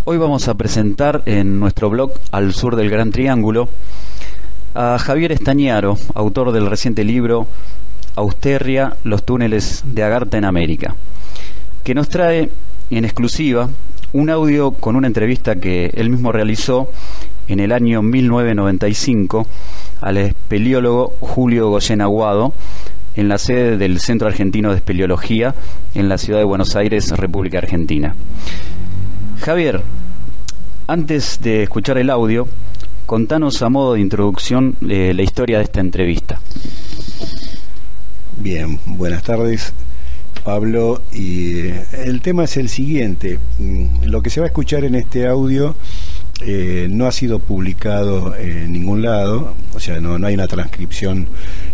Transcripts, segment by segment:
Hoy vamos a presentar en nuestro blog Al Sur del Gran Triángulo a Javier Estañaro, autor del reciente libro Austerria, los túneles de Agartha en América, que nos trae en exclusiva un audio con una entrevista que él mismo realizó en el año 1995 al espeleólogo Julio Goyen Aguado en la sede del Centro Argentino de Espeleología en la ciudad de Buenos Aires, República Argentina. Javier, antes de escuchar el audio, contanos a modo de introducción la historia de esta entrevista. Bien, buenas tardes, Pablo, y el tema es el siguiente. Lo que se va a escuchar en este audio no ha sido publicado en ningún lado, o sea, no hay una transcripción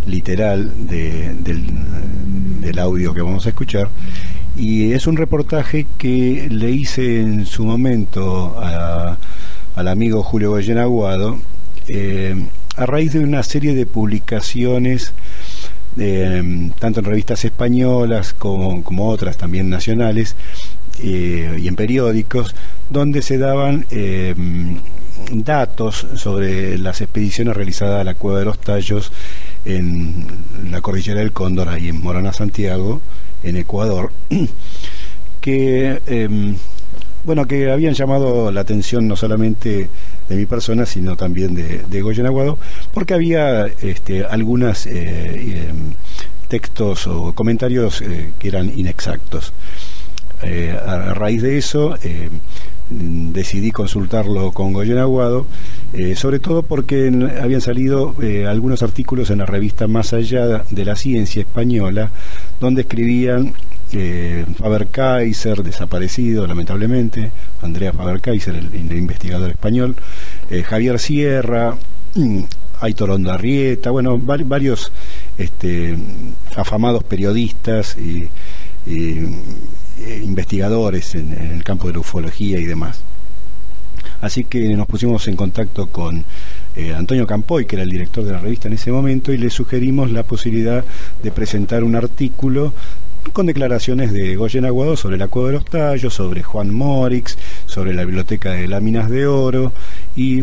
literal del audio que vamos a escuchar, y es un reportaje que le hice en su momento al amigo Julio Goyen Aguado a raíz de una serie de publicaciones tanto en revistas españolas como otras también nacionales y en periódicos, donde se daban datos sobre las expediciones realizadas a la Cueva de los Tallos en la Cordillera del Cóndor, ahí en Morona, Santiago, en Ecuador, que habían llamado la atención no solamente de mi persona, sino también de Goyen Aguado, porque había algunos textos o comentarios que eran inexactos. A raíz de eso decidí consultarlo con Goyen Aguado, sobre todo porque habían salido algunos artículos en la revista Más Allá de la Ciencia española, donde escribían Faber-Kaiser, desaparecido lamentablemente, Andrea Faber-Kaiser, el investigador español, Javier Sierra, Aitor Ondarrieta, varios afamados periodistas y investigadores en el campo de la ufología y demás. Así que nos pusimos en contacto con Antonio Campoy, que era el director de la revista en ese momento, y le sugerimos la posibilidad de presentar un artículo con declaraciones de Goyen Aguado sobre la Cueva de los Tallos, sobre Juan Morix, sobre la Biblioteca de Láminas de Oro, y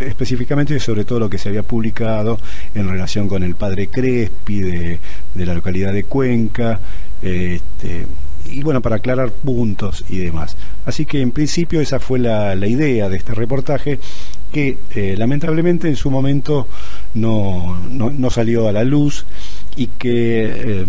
específicamente sobre todo lo que se había publicado en relación con el padre Crespi de la localidad de Cuenca, y para aclarar puntos y demás. Así que en principio esa fue la idea de este reportaje, que lamentablemente en su momento no salió a la luz, y que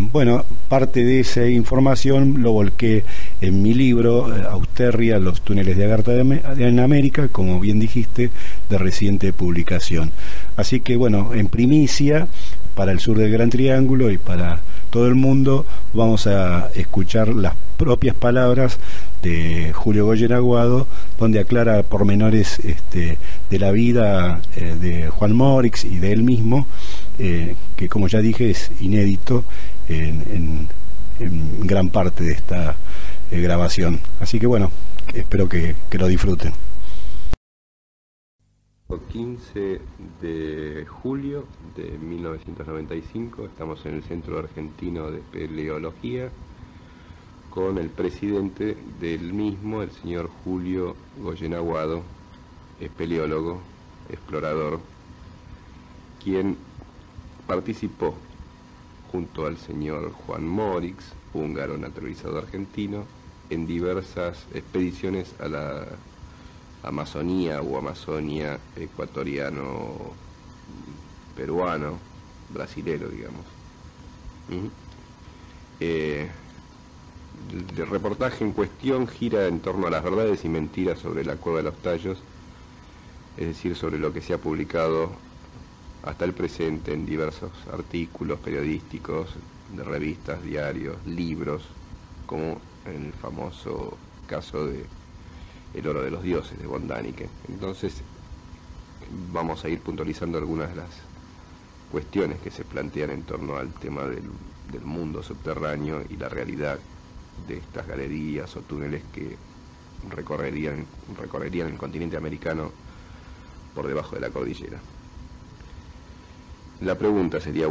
parte de esa información lo volqué en mi libro Austerria, los túneles de Agartha en América, como bien dijiste, de reciente publicación. Así que en primicia para el sur del Gran Triángulo y para todo el mundo vamos a escuchar las propias palabras de Julio Goyen Aguado, donde aclara pormenores de la vida de Juan Morix y de él mismo, que como ya dije es inédito en gran parte de esta grabación. Así que espero que lo disfruten. 15 de julio de 1995, estamos en el Centro Argentino de Espeleología con el presidente del mismo, el señor Julio Goyen Aguado, espeleólogo, explorador, quien participó junto al señor Juan Morix, húngaro naturalizado argentino, en diversas expediciones a la Amazonía o Amazonia ecuatoriano, peruano, brasilero, digamos. El reportaje en cuestión gira en torno a las verdades y mentiras sobre la Cueva de los Tallos, es decir, sobre lo que se ha publicado hasta el presente en diversos artículos periodísticos, de revistas, diarios, libros, como en el famoso caso de El oro de los dioses, de von Däniken. Entonces vamos a ir puntualizando algunas de las cuestiones que se plantean en torno al tema del mundo subterráneo y la realidad de estas galerías o túneles que recorrerían el continente americano por debajo de la cordillera. La pregunta sería,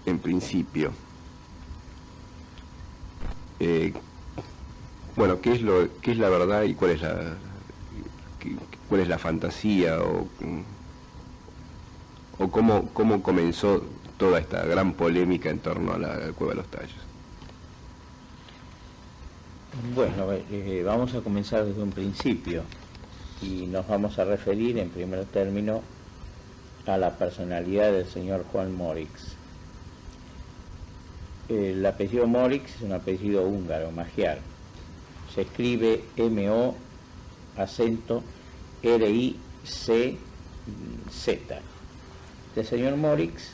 en principio, Bueno, qué es la verdad y cuál es la fantasía o cómo comenzó toda esta gran polémica en torno a la Cueva de los Tallos? Bueno, vamos a comenzar desde un principio y nos vamos a referir en primer término a la personalidad del señor Juan Morix. El apellido Morix es un apellido húngaro, magiar. Se escribe M-O acento R-I-C-Z. El señor Morix,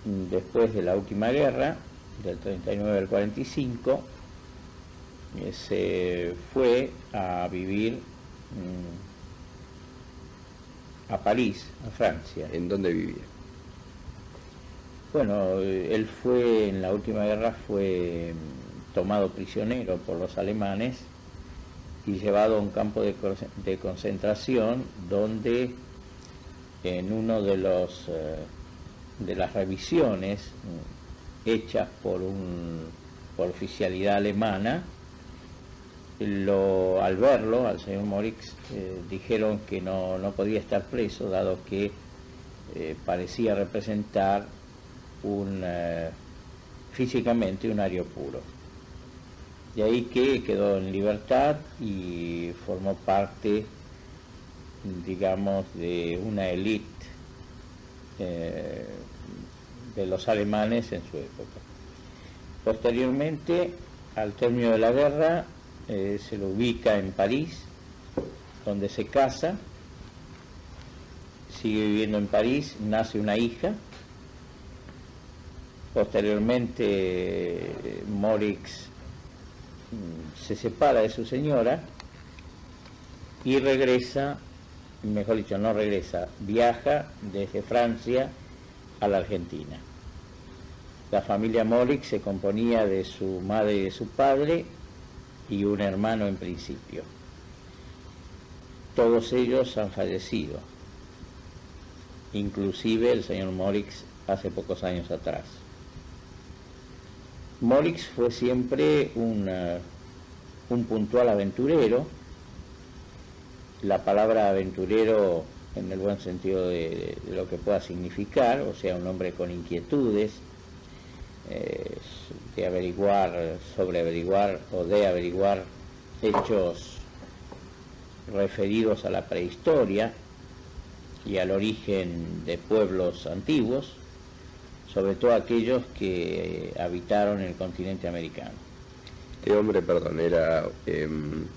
después de la última guerra, del 39 al 45, se fue a vivir a París, a Francia. ¿En dónde vivía? Bueno, él fue, en la última guerra, fue tomado prisionero por los alemanes y llevado a un campo de concentración donde en uno de las revisiones hechas por oficialidad alemana, al verlo, al señor Morix, dijeron que no podía estar preso, dado que parecía representar físicamente un ario puro. De ahí que quedó en libertad y formó parte, digamos, de una élite de los alemanes en su época. Posteriormente, al término de la guerra, se lo ubica en París, donde se casa, sigue viviendo en París, nace una hija. Posteriormente, Morix se separa de su señora y regresa, mejor dicho, no regresa, viaja desde Francia a la Argentina. La familia Morix se componía de su madre y de su padre y un hermano en principio. Todos ellos han fallecido, inclusive el señor Morix hace pocos años atrás. Morix fue siempre un puntual aventurero. La palabra aventurero en el buen sentido de lo que pueda significar, o sea, un hombre con inquietudes, de averiguar hechos referidos a la prehistoria y al origen de pueblos antiguos, sobre todo aquellos que habitaron el continente americano. Este hombre, perdón, ¿era un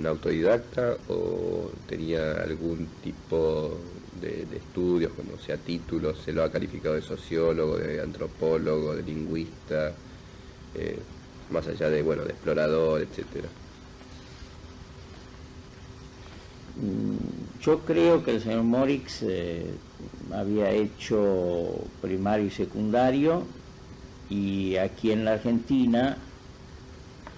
autodidacta o tenía algún tipo de estudios, como sea títulos? Se lo ha calificado de sociólogo, de antropólogo, de lingüista, más allá de, bueno, de explorador, etcétera. Yo creo que el señor Morix había hecho primario y secundario, y aquí en la Argentina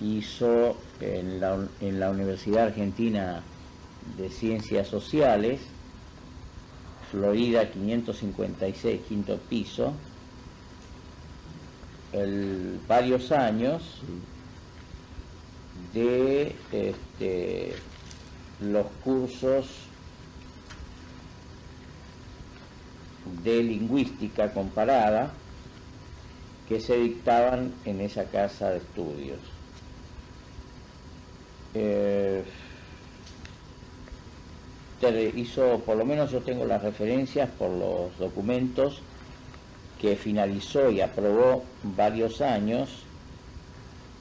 hizo en la Universidad Argentina de Ciencias Sociales, Florida 556, quinto piso, varios años de los cursos de lingüística comparada que se dictaban en esa casa de estudios. Hizo, por lo menos yo tengo las referencias por los documentos, que finalizó y aprobó varios años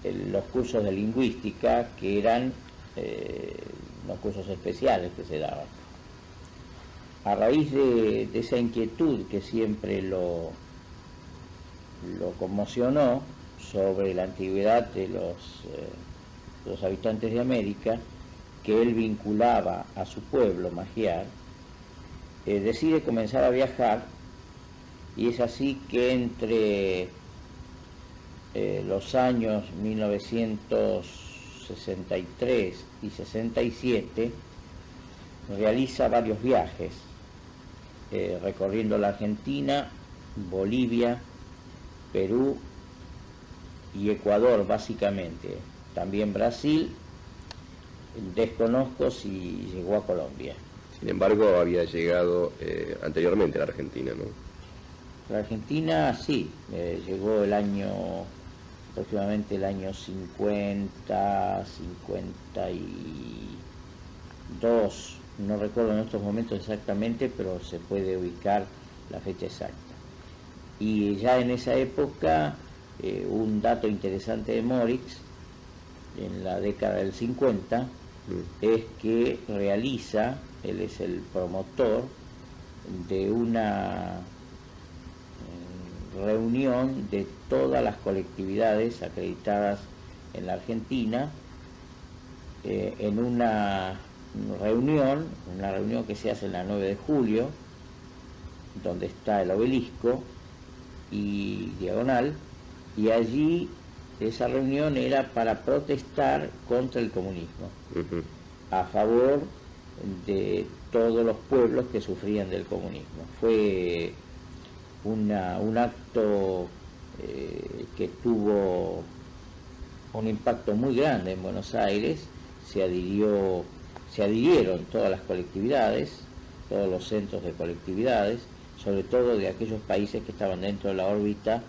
los cursos de lingüística, que eran los cursos especiales que se daban. A raíz de esa inquietud que siempre lo conmocionó sobre la antigüedad de los habitantes de América, que él vinculaba a su pueblo magiar, decide comenzar a viajar, y es así que entre los años 1963 y 67 realiza varios viajes, recorriendo la Argentina, Bolivia, Perú y Ecuador básicamente. también Brasil, desconozco si llegó a Colombia. Sin embargo, había llegado anteriormente a la Argentina, ¿no? La Argentina sí, llegó aproximadamente el año 50, 52, no recuerdo en estos momentos exactamente, pero se puede ubicar la fecha exacta. Y ya en esa época, un dato interesante de Morix, en la década del 50, es que él es el promotor de una reunión de todas las colectividades acreditadas en la Argentina, en una reunión que se hace en la 9 de julio, donde está el obelisco y Diagonal, y allí esa reunión era para protestar contra el comunismo, a favor de todos los pueblos que sufrían del comunismo. Fue un acto que tuvo un impacto muy grande en Buenos Aires. Se adhirieron todas las colectividades, todos los centros de colectividades, sobre todo de aquellos países que estaban dentro de la órbita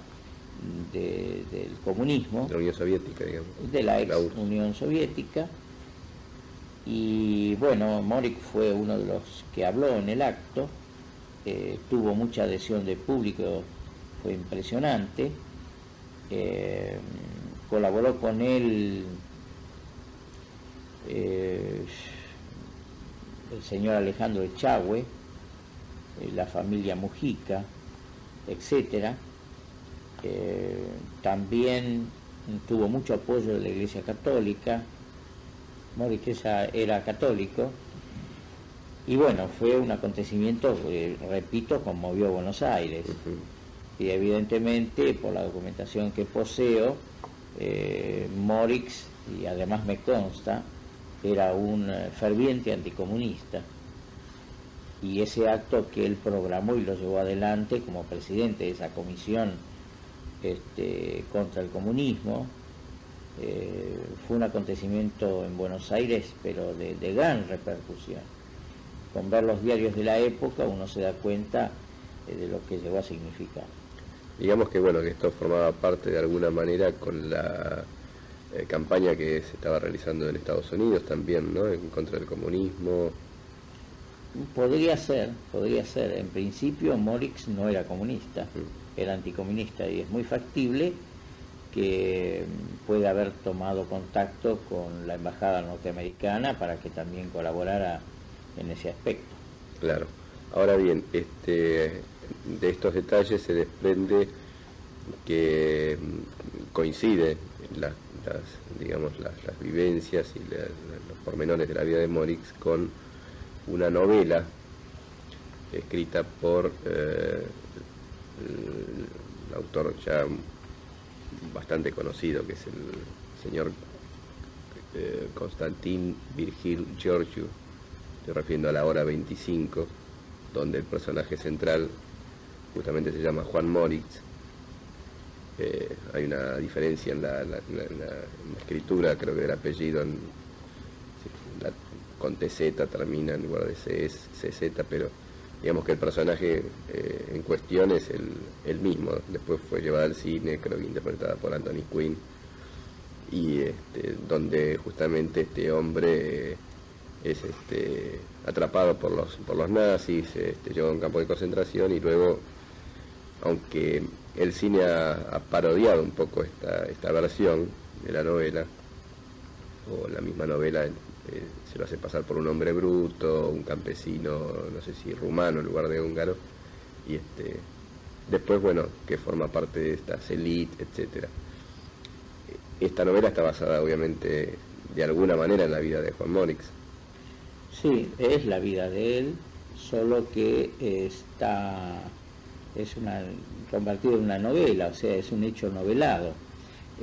del comunismo, de la Unión Soviética, digamos, de la ex Unión Soviética. Y bueno, Morix fue uno de los que habló en el acto, tuvo mucha adhesión del público, fue impresionante. Colaboró con él el señor Alejandro Echagüe, la familia Mujica, etcétera. También tuvo mucho apoyo de la Iglesia Católica. Morix era católico, y bueno, fue un acontecimiento que, repito, conmovió a Buenos Aires. Y evidentemente, por la documentación que poseo, Morix, y además me consta, era un ferviente anticomunista, y ese acto que él programó y lo llevó adelante como presidente de esa comisión contra el comunismo, fue un acontecimiento en Buenos Aires, pero de gran repercusión. Con ver los diarios de la época uno se da cuenta de lo que llegó a significar. Digamos que bueno, que esto formaba parte de alguna manera con la campaña que se estaba realizando en Estados Unidos también, ¿no?, en contra del comunismo. Podría ser. En principio Morix no era comunista, era anticomunista, y es muy factible que puede haber tomado contacto con la embajada norteamericana para que también colaborara en ese aspecto. Claro. Ahora bien, de estos detalles se desprende que coincide las vivencias y los pormenores de la vida de Morix con una novela escrita por el autor ya bastante conocido, que es el señor Constantin Virgil Georgiou. Estoy refiriendo a La Hora 25, donde el personaje central justamente se llama Juan Morix. Hay una diferencia en la escritura, creo que del apellido, con TZ termina en lugar de CZ, pero digamos que el personaje en cuestión es el mismo. Después fue llevada al cine, creo que interpretada por Anthony Quinn, y donde justamente este hombre es atrapado por los nazis, llevado a un campo de concentración, y luego, aunque el cine ha parodiado un poco esta versión de la novela, o la misma novela se lo hace pasar por un hombre bruto, un campesino, no sé si rumano en lugar de húngaro, y después, bueno, que forma parte de estas élites, etcétera. Esta novela está basada, obviamente, de alguna manera en la vida de Juan Morix. Sí, es la vida de él, solo que convertido en una novela, o sea, es un hecho novelado.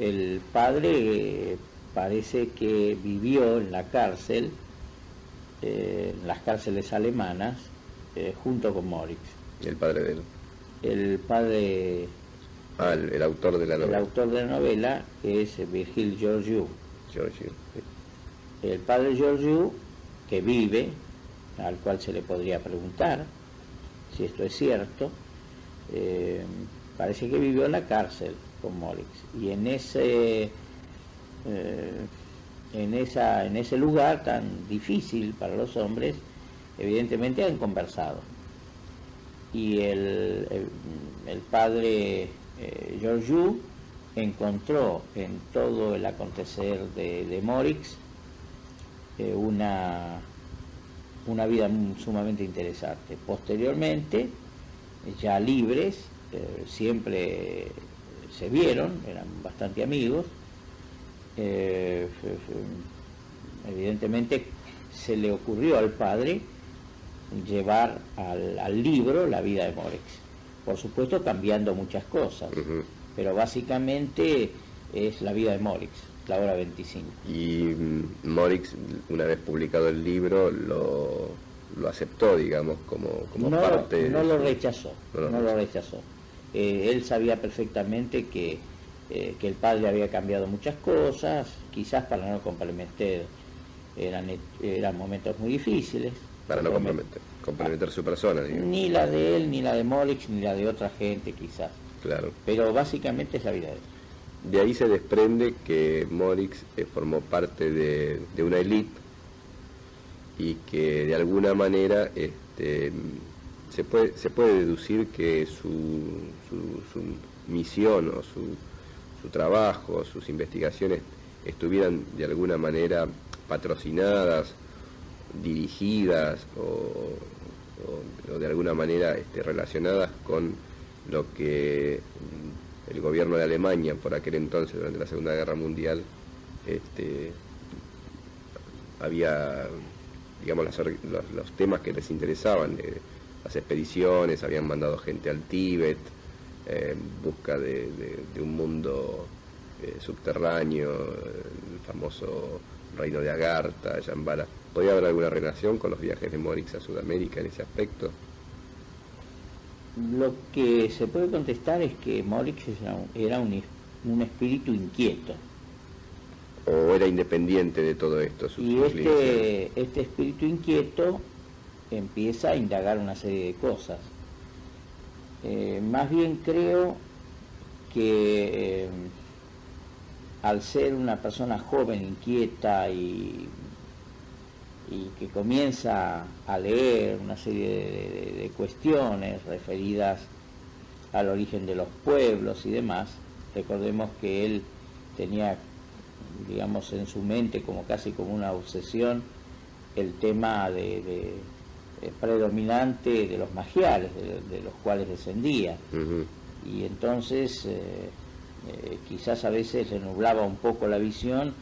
El padre parece que vivió en la cárcel, en las cárceles alemanas, junto con Morix. ¿El padre de él? El padre... el autor de la novela. El autor de la novela es Virgil Georgiou. Giorgio, sí. El padre Giorgio, que vive, al cual se le podría preguntar si esto es cierto, parece que vivió en la cárcel con Morix, y en ese lugar tan difícil para los hombres, evidentemente han conversado. Y el padre Giorgio encontró en todo el acontecer de Morix una vida sumamente interesante. Posteriormente, ya libres, siempre se vieron, eran bastante amigos. Evidentemente se le ocurrió al padre llevar al libro la vida de Morix, por supuesto cambiando muchas cosas, pero básicamente es la vida de Morix, la hora 25. Y Morix, una vez publicado el libro, lo aceptó, digamos, como parte no de lo su... rechazó, no lo rechazó. Él sabía perfectamente que el padre había cambiado muchas cosas, quizás para no comprometer, eran momentos muy difíciles. Para no comprometer su persona, digamos. Ni la de él, ni la de Morix, ni la de otra gente, quizás. Claro. Pero básicamente es la vida de él. De ahí se desprende que Morix formó parte de una élite y que de alguna manera se puede deducir que su misión o su trabajo, sus investigaciones estuvieran de alguna manera patrocinadas, dirigidas o de alguna manera relacionadas con lo que el gobierno de Alemania por aquel entonces, durante la Segunda Guerra Mundial, había, digamos, los temas que les interesaban, las expediciones, habían mandado gente al Tíbet en busca de un mundo subterráneo, el famoso reino de Agartha, Shambhala. ¿Podría haber alguna relación con los viajes de Morix a Sudamérica en ese aspecto? Lo que se puede contestar es que Morix era un espíritu inquieto. ¿O era independiente de todo esto? Y este espíritu inquieto empieza a indagar una serie de cosas. Más bien creo que al ser una persona joven, inquieta y que comienza a leer una serie de cuestiones referidas al origen de los pueblos y demás, recordemos que él tenía, digamos, en su mente casi como una obsesión el tema predominante de los magiares, de los cuales descendía. Y entonces quizás a veces le nublaba un poco la visión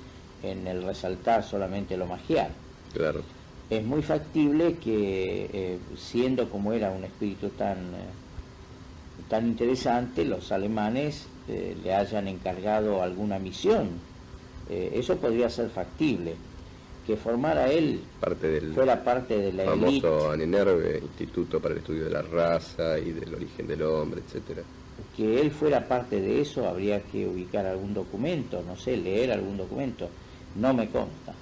en el resaltar solamente lo magiar. Claro. Es muy factible que, siendo como era un espíritu tan interesante, los alemanes le hayan encargado alguna misión. Eso podría ser factible. Que formara él, fuera parte de la élite. Famoso ANENERVE, Instituto para el Estudio de la Raza y del Origen del Hombre, etcétera. Que él fuera parte de eso, habría que ubicar algún documento, no sé, leer algún documento. No me consta.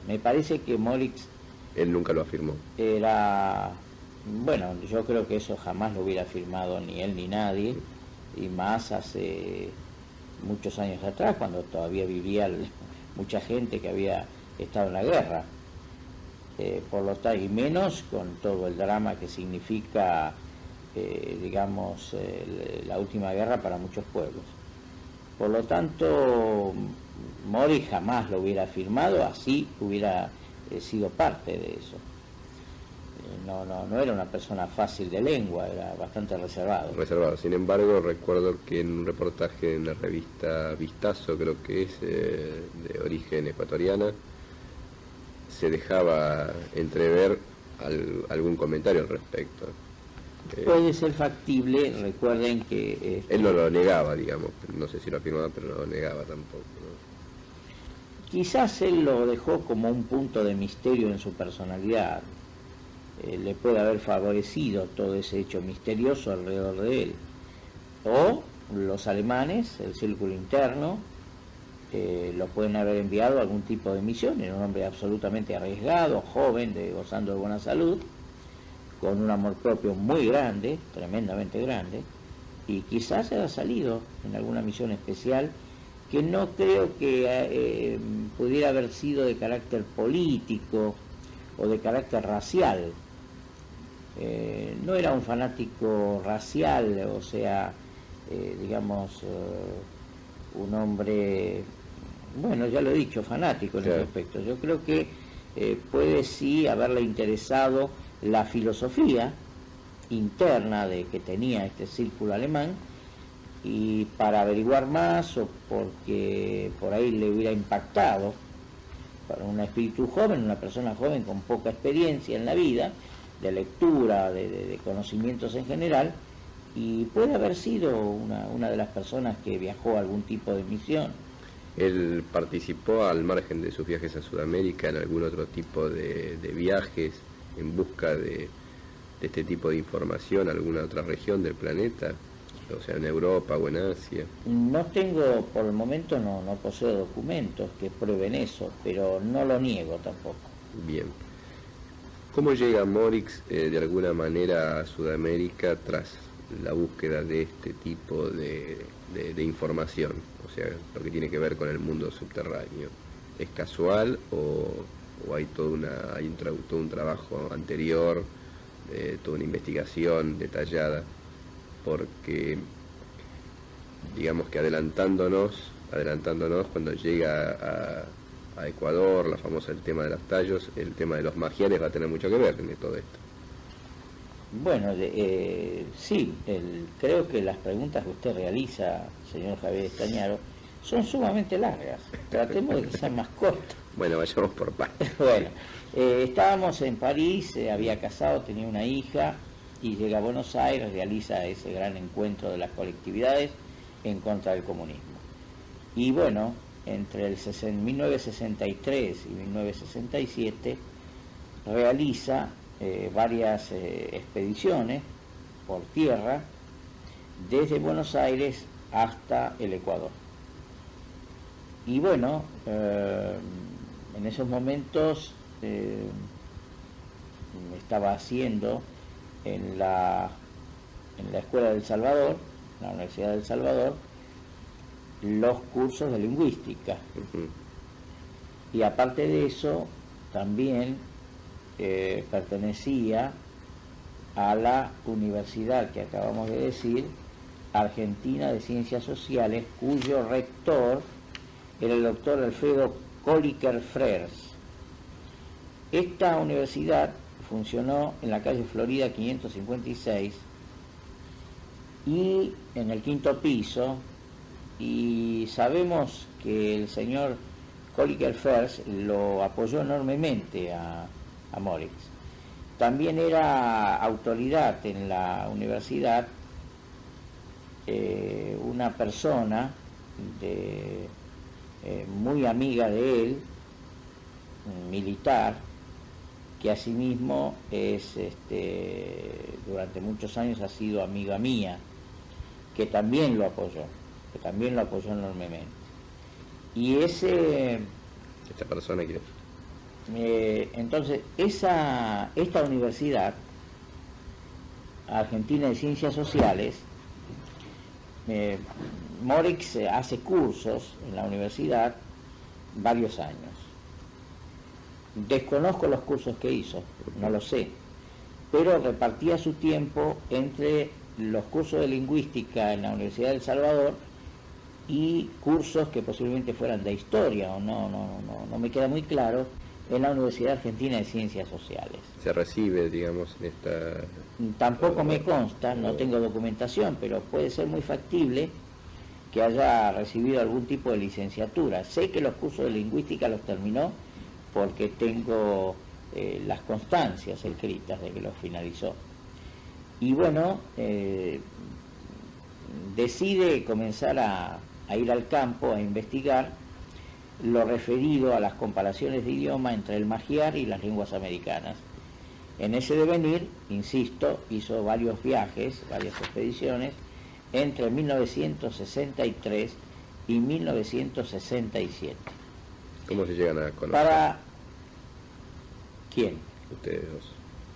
Me parece que Morix... Él nunca lo afirmó. Bueno, yo creo que eso jamás lo hubiera afirmado ni él ni nadie, y más hace muchos años atrás, cuando todavía vivía mucha gente que había estado en la guerra. Por lo tanto, y menos con todo el drama que significa, digamos, la última guerra para muchos pueblos. Por lo tanto, Morix jamás lo hubiera afirmado, así hubiera sido parte de eso. No era una persona fácil de lengua, era bastante reservado. Sin embargo, recuerdo que en un reportaje en la revista Vistazo, creo que es de origen ecuatoriana, se dejaba entrever algún comentario al respecto. Puede ser factible, recuerden que... Él no lo negaba, digamos, no sé si lo afirmaba, pero no lo negaba tampoco, ¿no? Quizás él lo dejó como un punto de misterio en su personalidad. Le puede haber favorecido todo ese hecho misterioso alrededor de él. O los alemanes, el círculo interno, lo pueden haber enviado a algún tipo de misión. Era un hombre absolutamente arriesgado, joven, gozando de buena salud, con un amor propio muy grande, tremendamente grande, y quizás haya salido en alguna misión especial que no creo que pudiera haber sido de carácter político o de carácter racial. No era un fanático racial, o sea, digamos, un hombre, bueno, ya lo he dicho, fanático en ese aspecto. Yo creo que puede sí haberle interesado la filosofía interna de que tenía este círculo alemán, y para averiguar más, o porque por ahí le hubiera impactado, para un espíritu joven, una persona joven con poca experiencia en la vida, de lectura, de conocimientos en general, y puede haber sido una de las personas que viajó a algún tipo de misión. ¿Él participó, al margen de sus viajes a Sudamérica, en algún otro tipo de viajes en busca de este tipo de información, alguna otra región del planeta? O sea, en Europa o en Asia. No tengo, por el momento no poseo documentos que prueben eso, pero no lo niego tampoco. Bien. ¿Cómo llega Morix de alguna manera a Sudamérica tras la búsqueda de este tipo de información? O sea, lo que tiene que ver con el mundo subterráneo. ¿Es casual o hay todo un trabajo anterior, toda una investigación detallada? Porque digamos que adelantándonos cuando llega a Ecuador, el tema de los tallos, el tema de los magiares va a tener mucho que ver en todo esto. Bueno, sí, creo que las preguntas que usted realiza, señor Javier Estañaro, son sumamente largas. Tratemos de que sean más cortas. Bueno, vayamos por partes. Bueno, estábamos en París, había casado, tenía una hija, y llega a Buenos Aires, realiza ese gran encuentro de las colectividades en contra del comunismo. Y bueno, entre 1963 y 1967 realiza varias expediciones por tierra desde Buenos Aires hasta el Ecuador. Y bueno, en esos momentos estaba haciendo en la Escuela del Salvador, la Universidad del Salvador, los cursos de lingüística. Y aparte de eso, también pertenecía a la universidad que acabamos de decir, Argentina de Ciencias Sociales, cuyo rector era el doctor Alfredo Kolliker Frers. Esta universidad funcionó en la calle Florida 556 y en el 5º piso, y sabemos que el señor Kolliker Frers lo apoyó enormemente a Morix. También era autoridad en la universidad una persona muy amiga de él, militar, que asimismo es durante muchos años ha sido amiga mía, que también lo apoyó enormemente. Y esta persona que entonces esta universidad Argentina de Ciencias Sociales, Morix hace cursos en la universidad varios años. Desconozco los cursos que hizo, no lo sé, pero repartía su tiempo entre los cursos de lingüística en la Universidad del Salvador y cursos que posiblemente fueran de historia, o no me queda muy claro, en la Universidad Argentina de Ciencias Sociales. ¿Se recibe, digamos, en esta...? Tampoco me consta, no tengo documentación, pero puede ser muy factible que haya recibido algún tipo de licenciatura. Sé que los cursos de lingüística los terminó porque tengo las constancias escritas de que los finalizó. Y bueno, decide comenzar a ir al campo a investigar lo referido a las comparaciones de idioma entre el magiar y las lenguas americanas. En ese devenir, insisto, hizo varios viajes, varias expediciones, entre 1963 y 1967. ¿Cómo se llegan a conocer? ¿Para quién? Ustedes dos.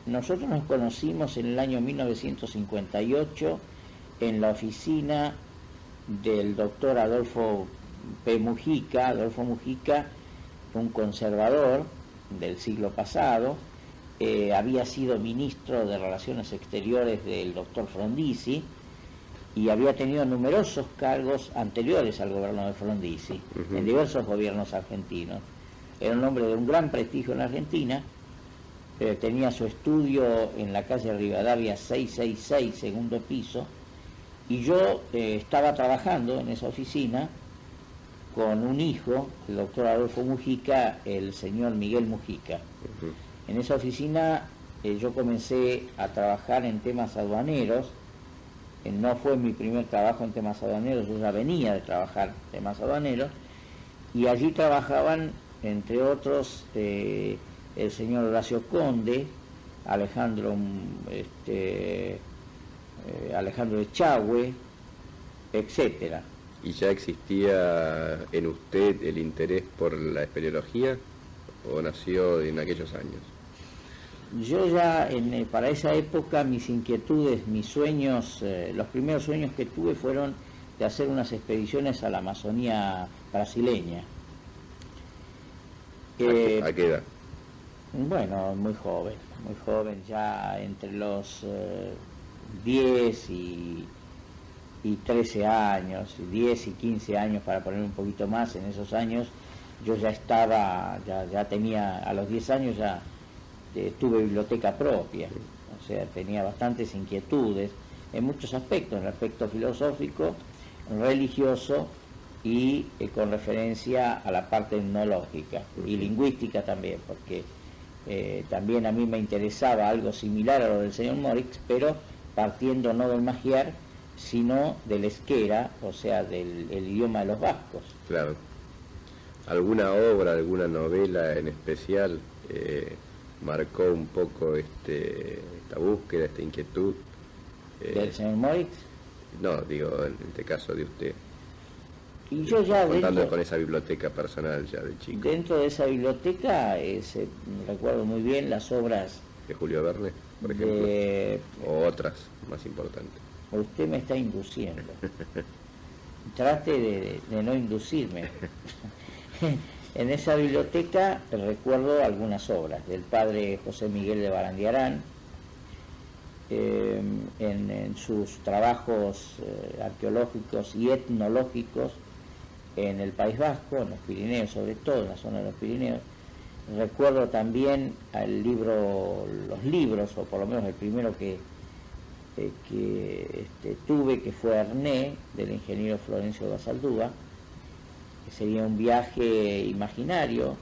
Nosotros nos conocimos en el año 1958 en la oficina del doctor Adolfo Mujica. Adolfo Mujica, un conservador del siglo pasado, había sido ministro de Relaciones Exteriores del doctor Frondizi y había tenido numerosos cargos anteriores al gobierno de Frondizi, en diversos gobiernos argentinos. Era un hombre de un gran prestigio en Argentina. Tenía su estudio en la calle Rivadavia 666, segundo piso, y yo estaba trabajando en esa oficina con un hijo, el doctor Adolfo Mujica, el señor Miguel Mujica. En esa oficina yo comencé a trabajar en temas aduaneros. No fue mi primer trabajo en temas aduaneros, yo ya venía de trabajar en temas aduaneros, y allí trabajaban, entre otros, el señor Horacio Conde, Alejandro Echagüe, etcétera. ¿Y ya existía en usted el interés por la espeleología o nació en aquellos años? Yo ya para esa época mis inquietudes, mis sueños, los primeros sueños que tuve fueron de hacer unas expediciones a la Amazonía brasileña. ¿A qué edad? Bueno, muy joven, ya entre los 10 y 13 años, 10 y 15 años para poner un poquito más. En esos años yo ya estaba, ya tenía, a los 10 años ya tuve biblioteca propia, o sea, tenía bastantes inquietudes en muchos aspectos, en el aspecto filosófico, religioso y con referencia a la parte etnológica y lingüística también, porque también a mí me interesaba algo similar a lo del señor Morix, pero partiendo no del magiar, sino del euskera, o sea, del idioma de los vascos. Claro. ¿Alguna obra, alguna novela en especial marcó un poco esta búsqueda, esta inquietud? ¿Del señor Morix? No, digo, en este caso de usted. Y yo ya contando con esa biblioteca personal ya de chico. Dentro de esa biblioteca recuerdo muy bien las obras de Julio Verne, por ejemplo, o otras más importantes. Usted me está induciendo. Trate de no inducirme. En esa biblioteca recuerdo algunas obras del padre José Miguel de Barandiarán, en sus trabajos arqueológicos y etnológicos en el País Vasco, en los Pirineos, sobre todo en la zona de los Pirineos. Recuerdo también los libros, o por lo menos el primero que tuve, que fue Arné, del ingeniero Florencio Basaldúa, que sería un viaje imaginario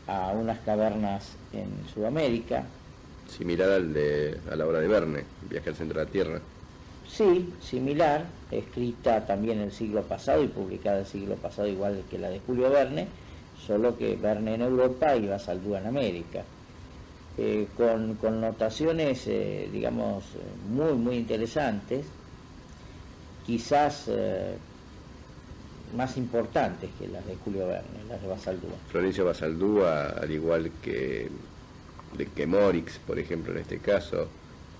a unas cavernas en Sudamérica. Similar a la obra de Verne, Viaje al centro de la Tierra. Sí, similar, escrita también el siglo pasado y publicada el siglo pasado, igual que la de Julio Verne, solo que Verne en Europa y Basaldúa en América, con connotaciones, digamos, muy interesantes, quizás más importantes que las de Julio Verne, las de Basaldúa. Florencio Basaldúa, al igual que Morix, por ejemplo, en este caso,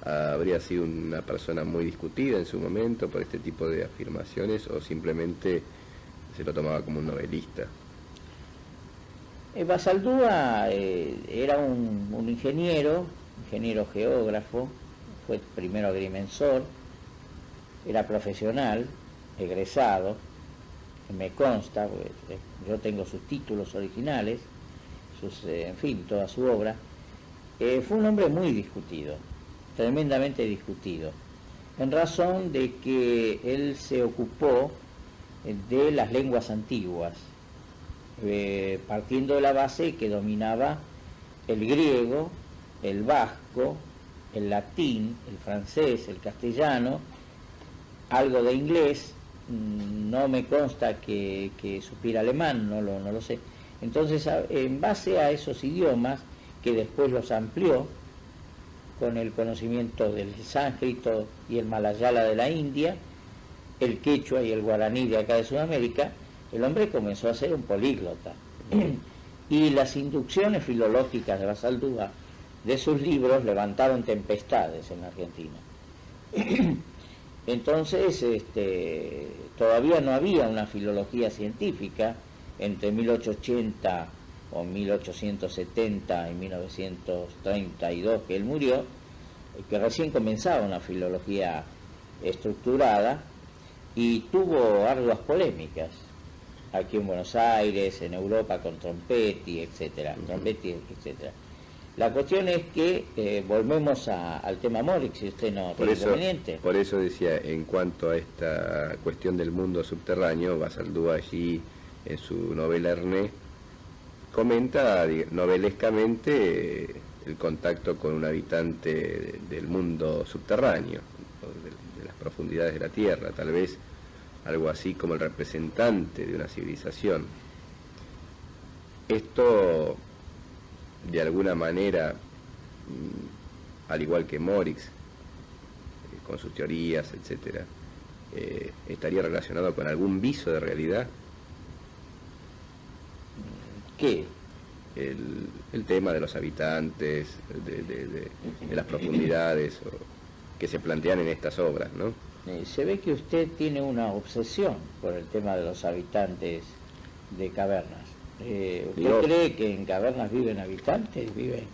habría sido una persona muy discutida en su momento por este tipo de afirmaciones, o simplemente se lo tomaba como un novelista. Basaldúa era un ingeniero geógrafo, fue primero agrimensor, era profesional, egresado, me consta, pues, yo tengo sus títulos originales, en fin, toda su obra. Fue un hombre muy discutido, tremendamente discutido, en razón de que él se ocupó de las lenguas antiguas, partiendo de la base que dominaba el griego, el vasco, el latín, el francés, el castellano, algo de inglés. No me consta que supiera alemán, no lo sé. Entonces, en base a esos idiomas, que después los amplió con el conocimiento del sánscrito y el malayala de la India, el quechua y el guaraní de acá de Sudamérica, el hombre comenzó a ser un políglota. Y las inducciones filológicas de Basaldúa, de sus libros, levantaron tempestades en Argentina. Entonces, todavía no había una filología científica entre 1880 o 1870 y 1932, que él murió, que recién comenzaba una filología estructurada, y tuvo arduas polémicas aquí en Buenos Aires, en Europa, con Trompetti, etcétera. La cuestión es que volvemos al tema Morix, si usted no tiene inconveniente. Por eso decía, en cuanto a esta cuestión del mundo subterráneo, Basaldúa allí, en su novela Ernest, comenta novelescamente el contacto con un habitante del mundo subterráneo, de las profundidades de la Tierra, tal vez algo así como el representante de una civilización. Esto, de alguna manera, al igual que Morix, con sus teorías, etcétera, estaría relacionado con algún viso de realidad. ¿Qué? El tema de los habitantes, de las profundidades que se plantean en estas obras, ¿no? Se ve que usted tiene una obsesión por el tema de los habitantes de cavernas. ¿Usted cree que en cavernas viven habitantes?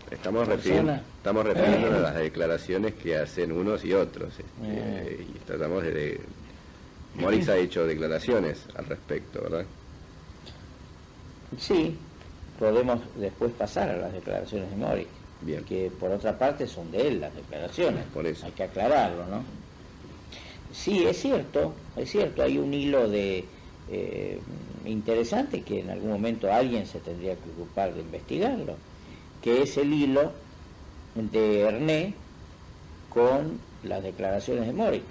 Estamos refiriéndonos a las declaraciones que hacen unos y otros. Y tratamos de... Morix ha hecho declaraciones al respecto, ¿verdad? Sí, podemos después pasar a las declaraciones de Morix. Bien. Que por otra parte son de él las declaraciones. Por eso. Hay que aclararlo, ¿no? Sí, es cierto, hay un hilo de interesante que en algún momento alguien se tendría que ocupar de investigarlo, que es el hilo de Ernest con las declaraciones de Morix.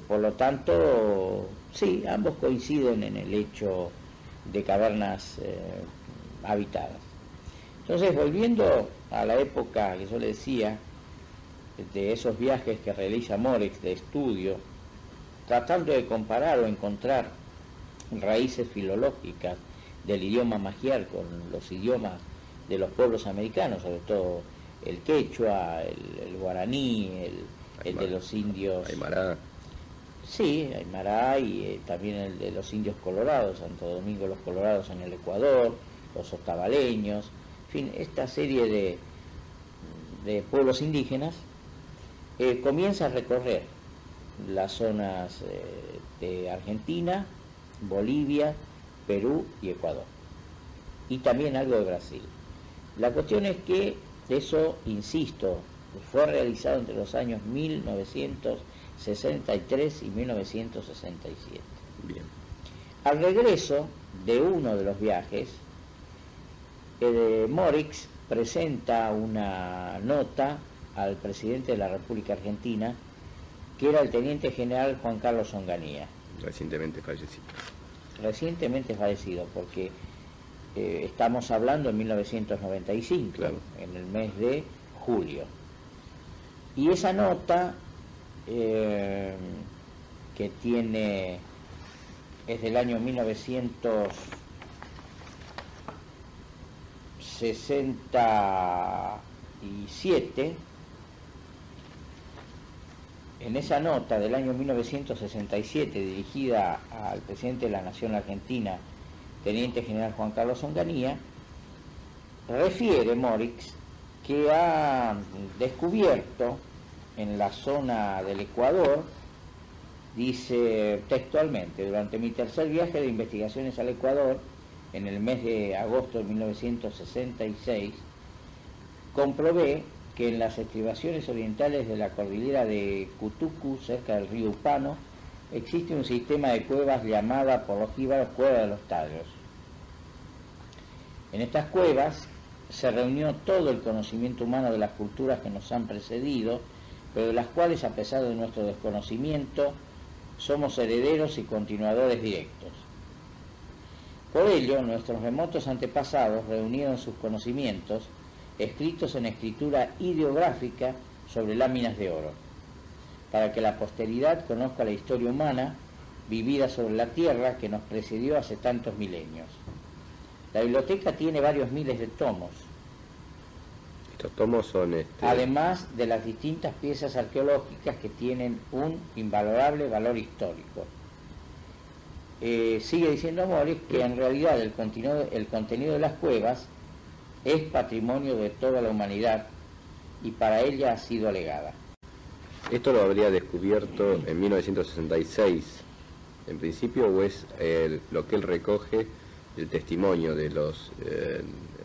Por lo tanto, sí, ambos coinciden en el hecho de cavernas habitadas. Entonces, volviendo a la época que yo le decía, de esos viajes que realiza Morix de estudio, tratando de comparar o encontrar raíces filológicas del idioma magiar con los idiomas de los pueblos americanos, sobre todo el quechua, el guaraní, el de los indios... Aymara. Sí, Aymara, y también el de los indios colorados, Santo Domingo los Colorados en el Ecuador, los otavaleños, en fin, esta serie de pueblos indígenas, comienza a recorrer las zonas de Argentina, Bolivia, Perú y Ecuador, y también algo de Brasil. La cuestión es que eso, insisto, fue realizado entre los años 1963 y 1967. Bien. Al regreso de uno de los viajes, Morix presenta una nota al presidente de la República Argentina, que era el teniente general Juan Carlos Onganía. Recientemente fallecido, porque estamos hablando en 1995, claro, en el mes de julio. Y esa nota, que es del año 1967, en esa nota del año 1967 dirigida al presidente de la Nación Argentina, teniente general Juan Carlos Onganía, refiere Morix que ha descubierto en la zona del Ecuador, dice textualmente: durante mi tercer viaje de investigaciones al Ecuador, en el mes de agosto de 1966, comprobé que en las estribaciones orientales de la cordillera de Cutucu, cerca del río Upano, existe un sistema de cuevas llamada por los jíbaros Cueva de los Tallos. En estas cuevas se reunió todo el conocimiento humano de las culturas que nos han precedido, pero de las cuales, a pesar de nuestro desconocimiento, somos herederos y continuadores directos. Por ello, nuestros remotos antepasados reunieron sus conocimientos, escritos en escritura ideográfica sobre láminas de oro. para que la posteridad conozca la historia humana vivida sobre la Tierra que nos precedió hace tantos milenios. La biblioteca tiene varios miles de tomos. Estos tomos son además de las distintas piezas arqueológicas que tienen un invalorable valor histórico. Sigue diciendo Morix que en realidad el contenido de las cuevas es patrimonio de toda la humanidad y para ella ha sido legada. ¿Esto lo habría descubierto en 1966 en principio o es lo que él recoge el testimonio de los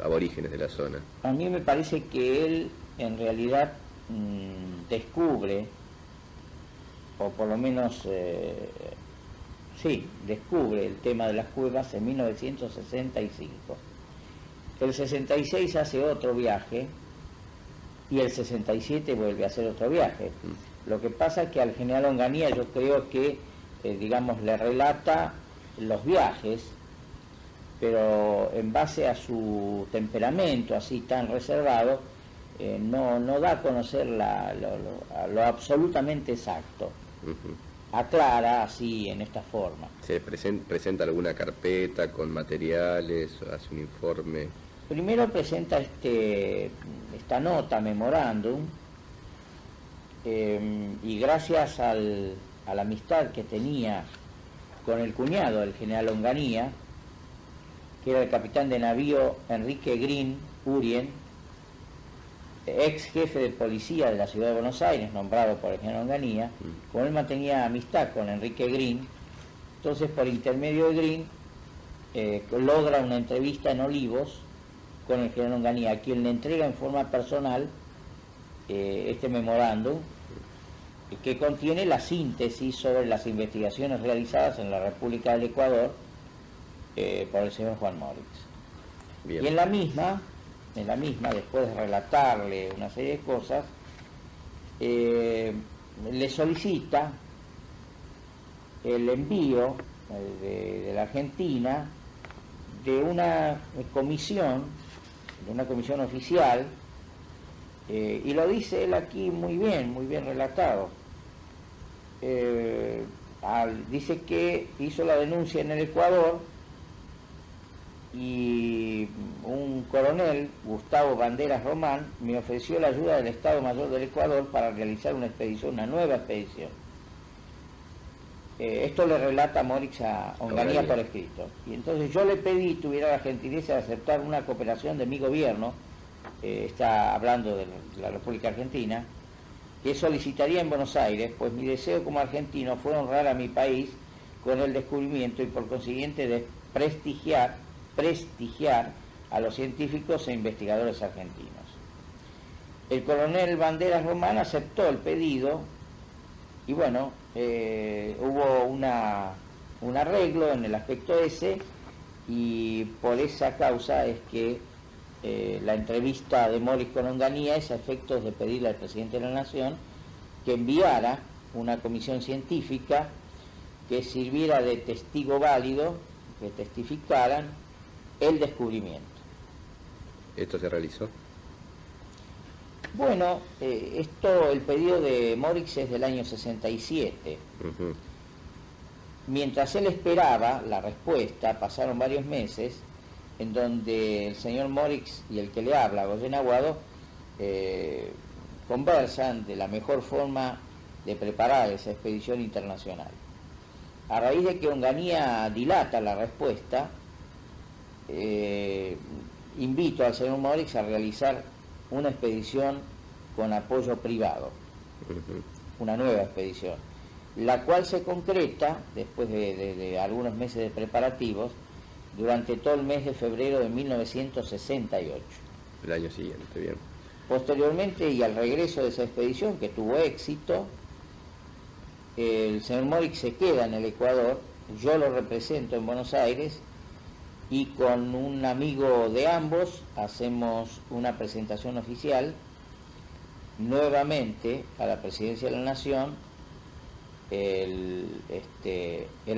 aborígenes de la zona? A mí me parece que él en realidad descubre, o por lo menos descubre el tema de las cuevas en 1965. El 66 hace otro viaje y el 67 vuelve a hacer otro viaje. Lo que pasa es que al general Onganía yo creo que, le relata los viajes, pero en base a su temperamento así tan reservado, no da a conocer lo absolutamente exacto. Aclara así en esta forma. ¿Se presenta alguna carpeta con materiales, hace un informe? Primero presenta esta nota, memorándum, y gracias a la amistad que tenía con el cuñado del general Onganía, que era el capitán de navío Enrique Green Urien, ex jefe de policía de la ciudad de Buenos Aires, nombrado por el general Onganía. Como él mantenía amistad con Enrique Green, entonces por intermedio de Green logra una entrevista en Olivos con el general Onganía, a quien le entrega en forma personal este memorándum que contiene la síntesis sobre las investigaciones realizadas en la República del Ecuador por el señor Juan Morix. Bien. Y en la misma, después de relatarle una serie de cosas, le solicita el envío de la Argentina de una comisión oficial, y lo dice él aquí muy bien relatado. Dice que hizo la denuncia en el Ecuador y un coronel, Gustavo Banderas Román, me ofreció la ayuda del Estado Mayor del Ecuador para realizar una nueva expedición. Esto le relata Morix a Onganía por escrito. Y entonces yo le pedí tuviera la gentileza de aceptar una cooperación de mi gobierno, está hablando de la República Argentina, que solicitaría en Buenos Aires, pues mi deseo como argentino fue honrar a mi país con el descubrimiento y por consiguiente de prestigiar a los científicos e investigadores argentinos. El coronel Banderas Román aceptó el pedido y bueno, hubo un arreglo en el aspecto ese, y por esa causa es que la entrevista de Morix con Onganía es a efectos de pedirle al presidente de la Nación que enviara una comisión científica que sirviera de testigo válido, que testificaran el descubrimiento. ¿Esto se realizó? Bueno, el pedido de Morix es del año 67. Mientras él esperaba la respuesta, pasaron varios meses en donde el señor Morix y el que le habla, Goyen Aguado, conversan de la mejor forma de preparar esa expedición internacional. A raíz de que Onganía dilata la respuesta, invito al señor Morix a realizar una expedición con apoyo privado, una nueva expedición, la cual se concreta después de algunos meses de preparativos durante todo el mes de febrero de 1968. El año siguiente, bien. Posteriormente y al regreso de esa expedición, que tuvo éxito, el señor Morix se queda en el Ecuador, yo lo represento en Buenos Aires, y con un amigo de ambos hacemos una presentación oficial nuevamente a la Presidencia de la Nación el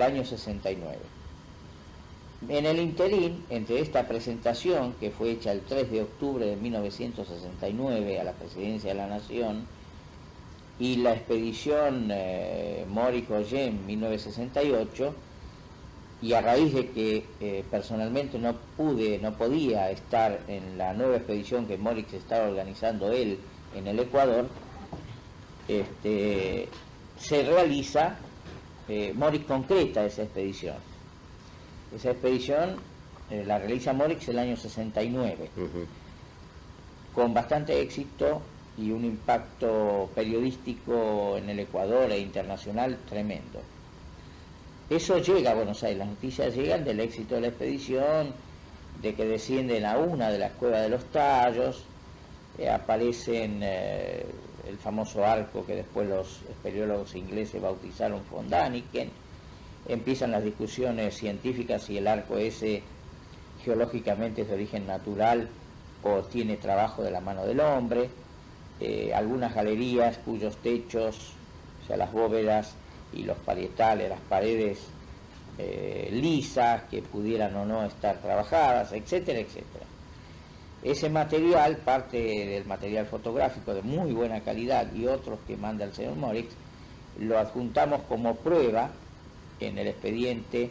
año 69. En el interín, entre esta presentación que fue hecha el 3 de octubre de 1969 a la Presidencia de la Nación y la expedición Morix-Ollén 1968, y a raíz de que personalmente no podía estar en la nueva expedición que Morix estaba organizando él en el Ecuador, se realiza, Morix concreta esa expedición. Esa expedición la realiza Morix el año 69, con bastante éxito y un impacto periodístico en el Ecuador e internacional tremendo. Eso llega a Buenos Aires, las noticias llegan del éxito de la expedición, de que descienden a una de las cuevas de los Tallos, aparecen el famoso arco que después los espeleólogos ingleses bautizaron von Däniken, empiezan las discusiones científicas si el arco ese geológicamente es de origen natural o tiene trabajo de la mano del hombre, algunas galerías cuyos techos, o sea, las bóvedas y los parietales, las paredes lisas que pudieran o no estar trabajadas, etcétera, etcétera. Ese material, parte del material fotográfico de muy buena calidad y otros que manda el señor Morix, lo adjuntamos como prueba en el expediente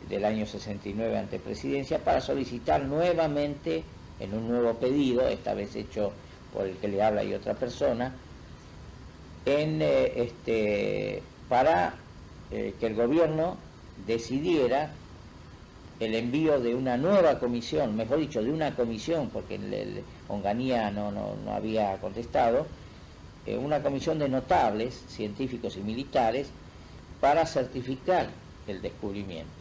del año 69 ante Presidencia para solicitar nuevamente en un nuevo pedido, esta vez hecho por el que le habla y otra persona, para que el gobierno decidiera el envío de una nueva comisión, mejor dicho, de una comisión, porque el Onganía no había contestado, una comisión de notables, científicos y militares, para certificar el descubrimiento.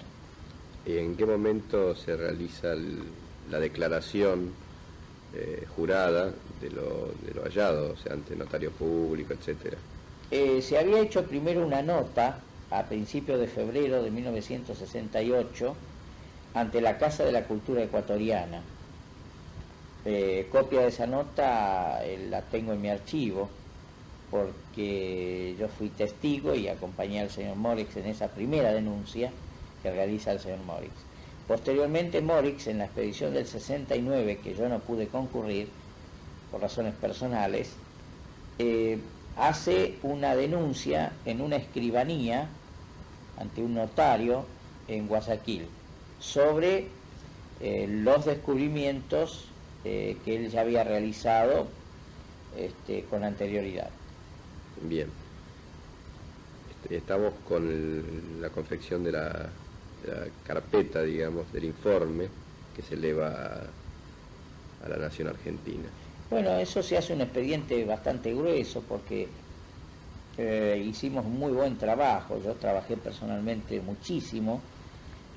¿Y en qué momento se realiza la declaración jurada de lo hallado, o sea, ante notario público, etcétera? Se había hecho primero una nota a principios de febrero de 1968 ante la Casa de la Cultura Ecuatoriana. Copia de esa nota la tengo en mi archivo, porque yo fui testigo y acompañé al señor Morix en esa primera denuncia que realiza el señor Morix. Posteriormente Morix, en la expedición del 69, que yo no pude concurrir por razones personales, hace una denuncia en una escribanía ante un notario en Guayaquil sobre los descubrimientos que él ya había realizado con anterioridad. Bien. Estamos con la confección de la carpeta, digamos, del informe que se eleva a la Nación Argentina. Bueno, eso se hace un expediente bastante grueso porque hicimos muy buen trabajo, yo trabajé personalmente muchísimo,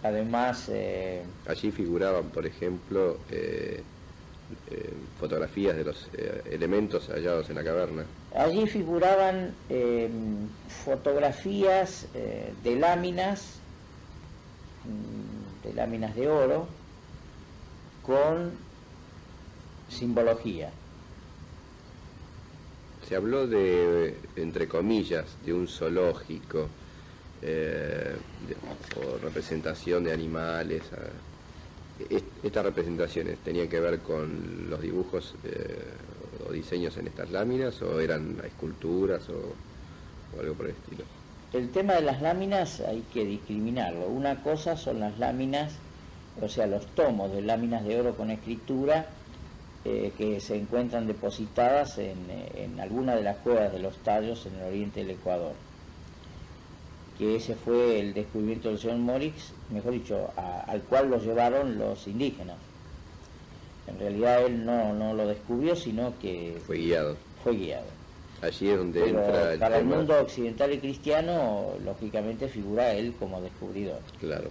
además... Allí figuraban, por ejemplo, fotografías de los elementos hallados en la caverna. Allí figuraban fotografías de láminas de oro con simbología. Se habló de, entre comillas, de un zoológico o representación de animales. ¿Estas representaciones tenían que ver con los dibujos o diseños en estas láminas, o eran esculturas o algo por el estilo? El tema de las láminas hay que discriminarlo. Una cosa son las láminas, o sea, los tomos de láminas de oro con escritura que se encuentran depositadas en alguna de las cuevas de los Tallos en el oriente del Ecuador. Que ese fue el descubrimiento del señor Morix, mejor dicho, al cual lo llevaron los indígenas. En realidad él no lo descubrió, sino que fue guiado. Allí es donde pero entra el para tema. el mundo occidental y cristiano, lógicamente figura él como descubridor. Claro.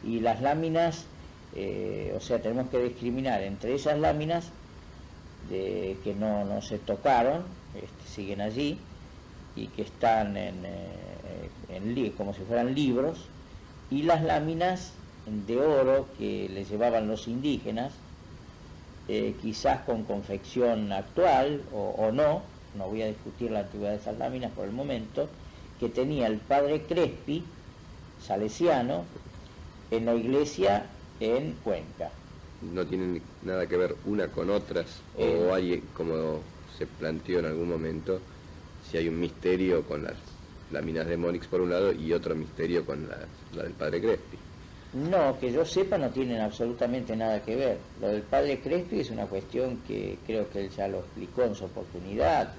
Y las láminas, o sea, tenemos que discriminar entre esas láminas que no se tocaron, siguen allí, y que están como si fueran libros, y las láminas de oro que les llevaban los indígenas, quizás con confección actual o no voy a discutir la antigüedad de esas láminas por el momento, que tenía el padre Crespi, salesiano, en la iglesia en Cuenca. No tienen nada que ver una con otras, o hay, como se planteó en algún momento, si hay un misterio con las láminas de Morix por un lado y otro misterio con la del padre Crespi. No, que yo sepa no tienen absolutamente nada que ver. Lo del padre Crespi es una cuestión que creo que él ya lo explicó en su oportunidad.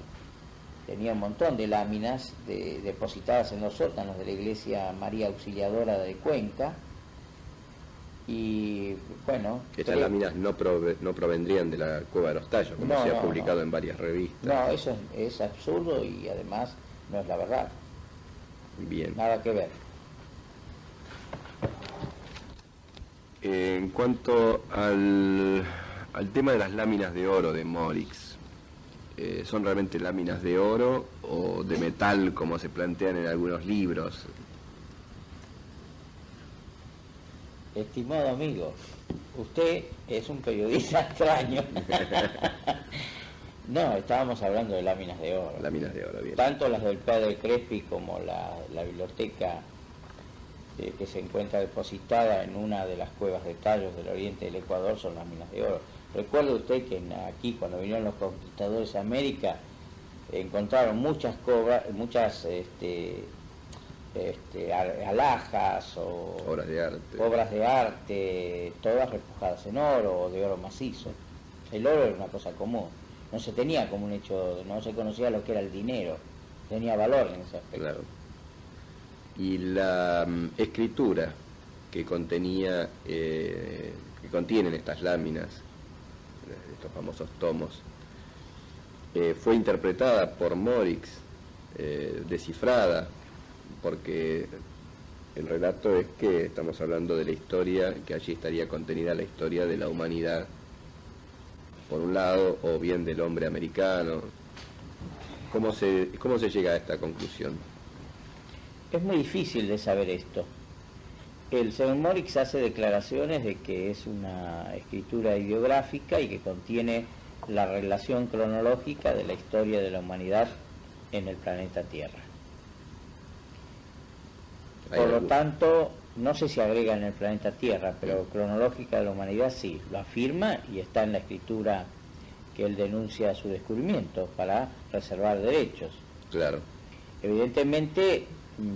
Tenía un montón de láminas depositadas en los sótanos de la iglesia María Auxiliadora de Cuenca. Y bueno... Estas láminas no provendrían de la Cueva de los Tallos, como se ha publicado en varias revistas. No, eso es absurdo y además no es la verdad. Bien. Nada que ver. En cuanto al tema de las láminas de oro de Morix, ¿son realmente láminas de oro o de metal como se plantean en algunos libros? Estimado amigo, usted es un periodista extraño. No, estábamos hablando de láminas de oro. Láminas de oro, bien. Tanto las del padre Crespi como la biblioteca que se encuentra depositada en una de las cuevas de tallos del oriente del Ecuador son láminas de oro. Recuerde usted que aquí, cuando vinieron los conquistadores a América, encontraron muchas alhajas o obras de arte, todas repujadas en oro o de oro macizo. El oro era una cosa común, no se tenía como un hecho, no se conocía lo que era el dinero, tenía valor en ese aspecto. Claro. Y la escritura que contienen estas láminas, estos famosos tomos, fue interpretada por Morix, descifrada, porque el relato es que estamos hablando de la historia, que allí estaría contenida la historia de la humanidad, por un lado, o bien del hombre americano. ¿Cómo se llega a esta conclusión? Es muy difícil de saber esto. El señor Morix hace declaraciones de que es una escritura ideográfica y que contiene la relación cronológica de la historia de la humanidad en el planeta Tierra. Por lo tanto, no sé si agrega en el planeta Tierra, pero cronológica de la humanidad sí, lo afirma y está en la escritura que él denuncia su descubrimiento para reservar derechos. Claro. Evidentemente,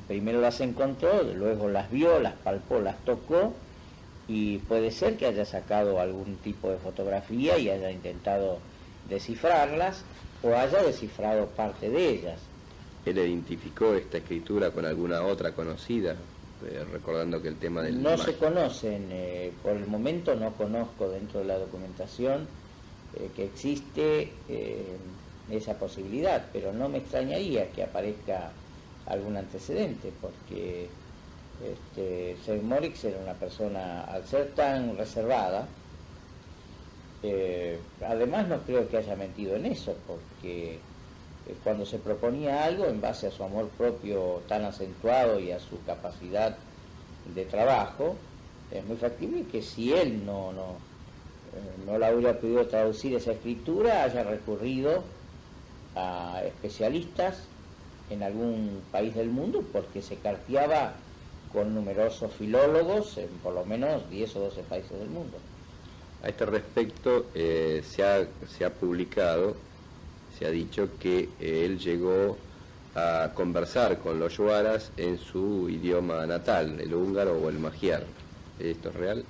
primero las encontró, luego las vio, las palpó, las tocó, y puede ser que haya sacado algún tipo de fotografía y haya intentado descifrarlas o haya descifrado parte de ellas. ¿Él identificó esta escritura con alguna otra conocida? Recordando que el tema del... No se conocen, por el momento no conozco dentro de la documentación que existe esa posibilidad, pero no me extrañaría que aparezca algún antecedente, porque Sir Morix era una persona, al ser tan reservada, además no creo que haya mentido en eso, porque cuando se proponía algo en base a su amor propio tan acentuado y a su capacidad de trabajo, es muy factible que si él no la hubiera podido traducir esa escritura, haya recurrido a especialistas en algún país del mundo, porque se carteaba con numerosos filólogos en por lo menos 10 o 12 países del mundo. A este respecto se ha publicado, se ha dicho que él llegó a conversar con los yuaras en su idioma natal, el húngaro o el magiar. ¿Esto es real?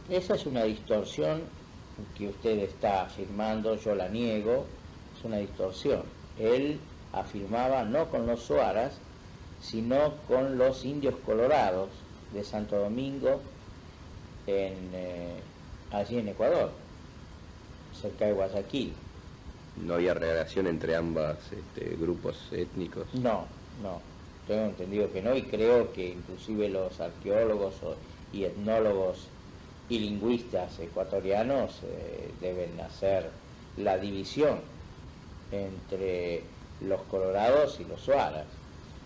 Esa es una distorsión que usted está afirmando, yo la niego, es una distorsión. Él afirmaba no con los yuaras, sino con los indios colorados de Santo Domingo, allí en Ecuador, cerca de Guayaquil. ¿No había relación entre ambos grupos étnicos? No, tengo entendido que no, y creo que inclusive los arqueólogos y etnólogos y lingüistas ecuatorianos deben hacer la división entre los colorados y los suaras.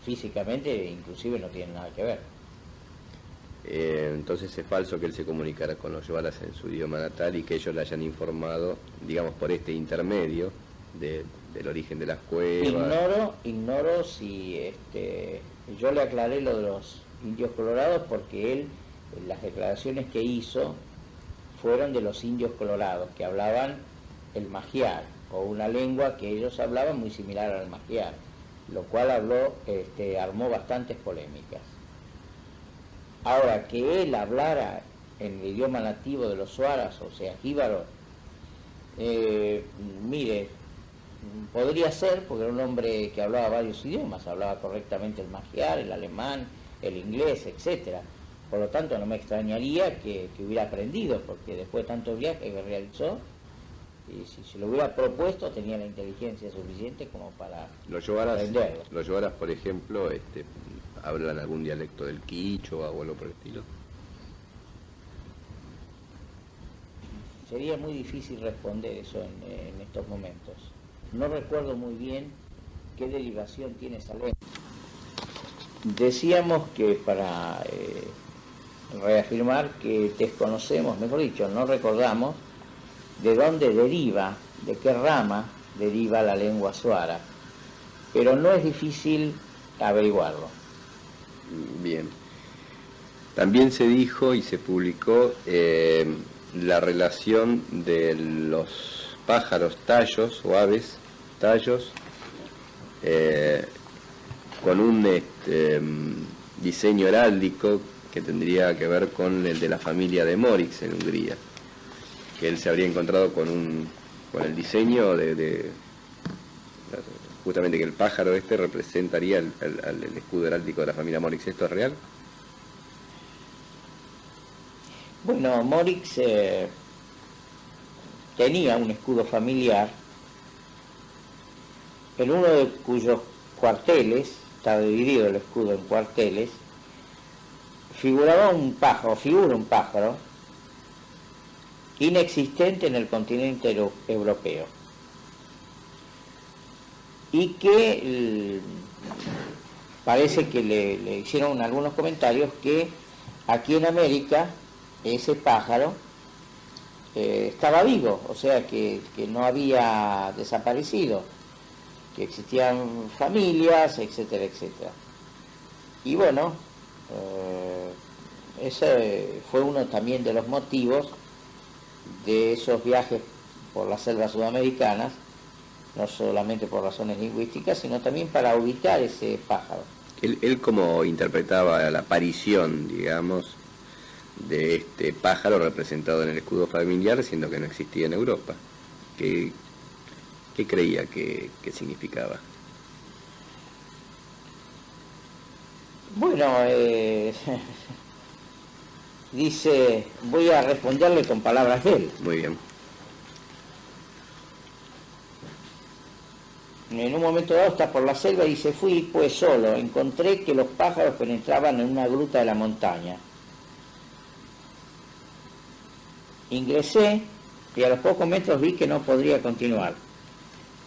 Físicamente inclusive no tienen nada que ver. Entonces es falso que él se comunicara con los yuaras en su idioma natal y que ellos le hayan informado, digamos, por este intermedio del origen de las cuevas. Ignoro si yo le aclaré lo de los indios colorados porque él, las declaraciones que hizo fueron de los indios colorados que hablaban el magiar, o una lengua que ellos hablaban muy similar al magiar. lo cual armó bastantes polémicas. Ahora, que él hablara en el idioma nativo de los suaras, o sea, jíbaro, mire, podría ser, porque era un hombre que hablaba varios idiomas, hablaba correctamente el magiar, el alemán, el inglés, etcétera. Por lo tanto, no me extrañaría que hubiera aprendido, porque después de tantos viajes que realizó, y si se lo hubiera propuesto, tenía la inteligencia suficiente como para aprenderlo. Los yoaras, por ejemplo, hablan algún dialecto del quichua o algo por el estilo. Sería muy difícil responder eso en estos momentos. No recuerdo muy bien qué derivación tiene esa lengua. Decíamos que para reafirmar que desconocemos, mejor dicho, no recordamos de dónde deriva, de qué rama deriva la lengua suara, pero no es difícil averiguarlo. Bien. También se dijo y se publicó la relación de los pájaros tallos o aves tallos con un diseño heráldico que tendría que ver con el de la familia de Morix en Hungría, que él se habría encontrado con el diseño de justamente que el pájaro representaría el escudo heráldico de la familia Morix. ¿Esto es real? Bueno, Morix tenía un escudo familiar en uno de cuyos cuarteles, está dividido el escudo en cuarteles, figura un pájaro inexistente en el continente europeo y que parece que le hicieron algunos comentarios que aquí en América ese pájaro estaba vivo, o sea que no había desaparecido, que existían familias, etcétera, etcétera. Y bueno, ese fue uno también de los motivos de esos viajes por las selvas sudamericanas, no solamente por razones lingüísticas, sino también para ubicar ese pájaro. Él cómo interpretaba la aparición, digamos, de este pájaro representado en el escudo familiar, siendo que no existía en Europa. ¿Qué creía que significaba? Bueno, dice, voy a responderle con palabras de él. Muy bien. En un momento dado está por la selva y dice, fui pues solo, encontré que los pájaros penetraban en una gruta de la montaña. Ingresé y a los pocos metros vi que no podría continuar.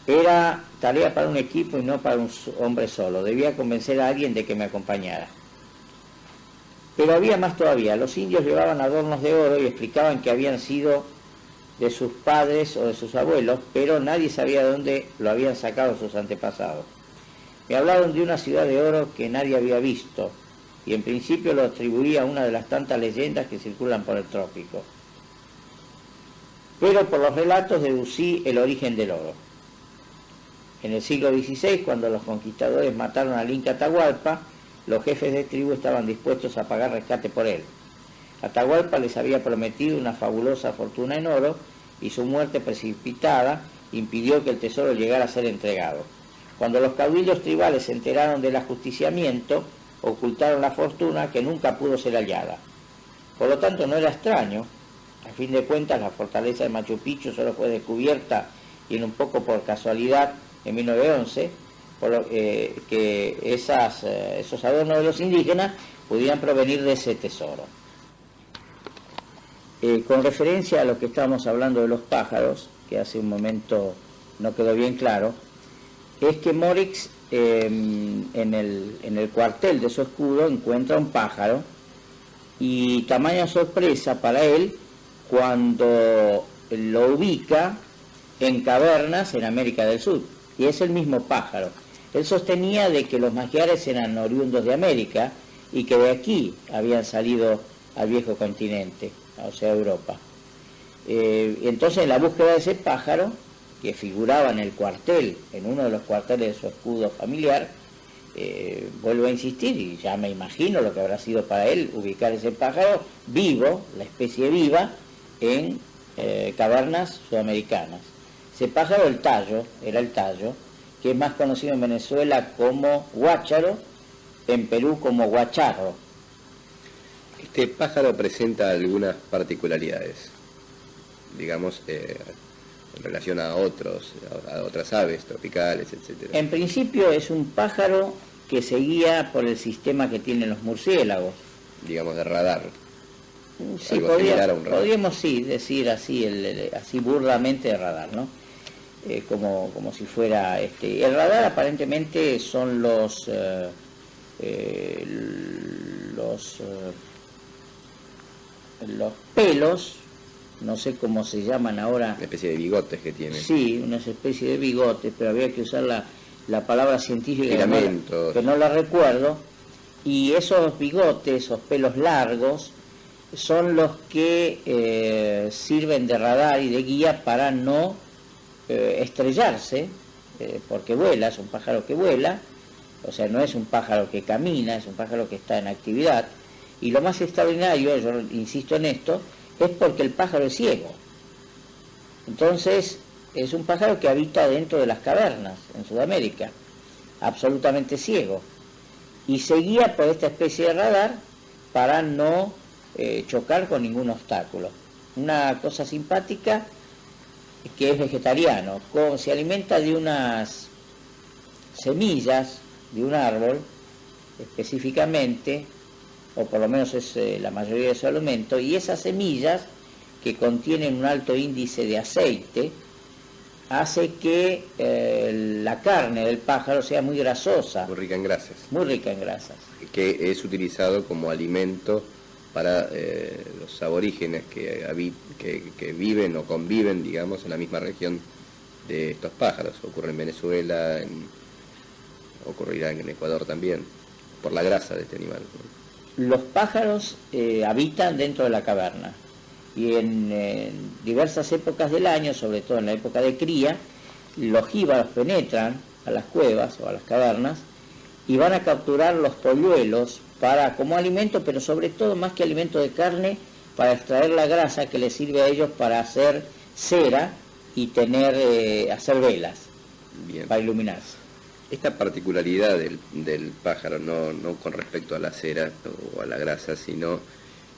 Era tarea para un equipo y no para un hombre solo. Debía convencer a alguien de que me acompañara. Pero había más todavía. Los indios llevaban adornos de oro y explicaban que habían sido de sus padres o de sus abuelos, pero nadie sabía de dónde lo habían sacado sus antepasados. Me hablaron de una ciudad de oro que nadie había visto, y en principio lo atribuía a una de las tantas leyendas que circulan por el trópico. Pero por los relatos deducí el origen del oro. En el siglo XVI, cuando los conquistadores mataron al Inca Atahualpa, los jefes de tribu estaban dispuestos a pagar rescate por él. Atahualpa les había prometido una fabulosa fortuna en oro y su muerte precipitada impidió que el tesoro llegara a ser entregado. Cuando los caudillos tribales se enteraron del ajusticiamiento, ocultaron la fortuna que nunca pudo ser hallada. Por lo tanto, no era extraño. A fin de cuentas, la fortaleza de Machu Picchu solo fue descubierta, y en un poco por casualidad, en 1911, por lo que esos adornos de los indígenas podían provenir de ese tesoro. Con referencia a lo que estábamos hablando de los pájaros, que hace un momento no quedó bien claro, es que Morix en el cuartel de su escudo encuentra un pájaro, y tamaña sorpresa para él cuando lo ubica en cavernas en América del Sur, y es el mismo pájaro. Él sostenía de que los magiares eran oriundos de América y que de aquí habían salido al viejo continente, o sea, Europa. Entonces, en la búsqueda de ese pájaro, que figuraba en el cuartel, en uno de los cuarteles de su escudo familiar, vuelvo a insistir, y ya me imagino lo que habrá sido para él ubicar ese pájaro vivo, la especie viva, en cavernas sudamericanas. Ese pájaro, era el tallo, que es más conocido en Venezuela como guácharo, en Perú como guacharro. Este pájaro presenta algunas particularidades, digamos, en relación a otras aves tropicales, etcétera. En principio es un pájaro que se guía por el sistema que tienen los murciélagos. Digamos, de radar. Sí, Algo similar a un radar. podríamos sí decir así, así burdamente de radar, ¿no? Como si fuera el radar. Aparentemente son los pelos, no sé cómo se llaman ahora. Una especie de bigotes que tiene. Sí, una especie de bigotes, pero había que usar la palabra científica Filamentos. que no la recuerdo. Y esos bigotes, esos pelos largos, son los que sirven de radar y de guía para no estrellarse, porque vuela, es un pájaro que vuela, o sea, no es un pájaro que camina, es un pájaro que está en actividad. Y lo más extraordinario, yo insisto en esto, es porque el pájaro es ciego. Entonces, es un pájaro que habita dentro de las cavernas, en Sudamérica, absolutamente ciego. Y se guía por esta especie de radar para no chocar con ningún obstáculo. Una cosa simpática, que es vegetariano, se alimenta de unas semillas de un árbol, específicamente, o por lo menos es la mayoría de su alimento, y esas semillas, que contienen un alto índice de aceite, hace que la carne del pájaro sea muy grasosa. Muy rica en grasas. Muy rica en grasas. Que es utilizado como alimento para los aborígenes que viven o conviven, digamos, en la misma región de estos pájaros. Ocurre en Venezuela, ocurrirá en Ecuador también, por la grasa de este animal. Los pájaros habitan dentro de la caverna, y en diversas épocas del año, sobre todo en la época de cría, los jíbaros penetran a las cuevas o a las cavernas y van a capturar los polluelos como alimento, pero sobre todo, más que alimento de carne, para extraer la grasa que les sirve a ellos para hacer cera y hacer velas. Bien. Para iluminarse. Esta particularidad del pájaro, no con respecto a la cera o a la grasa, sino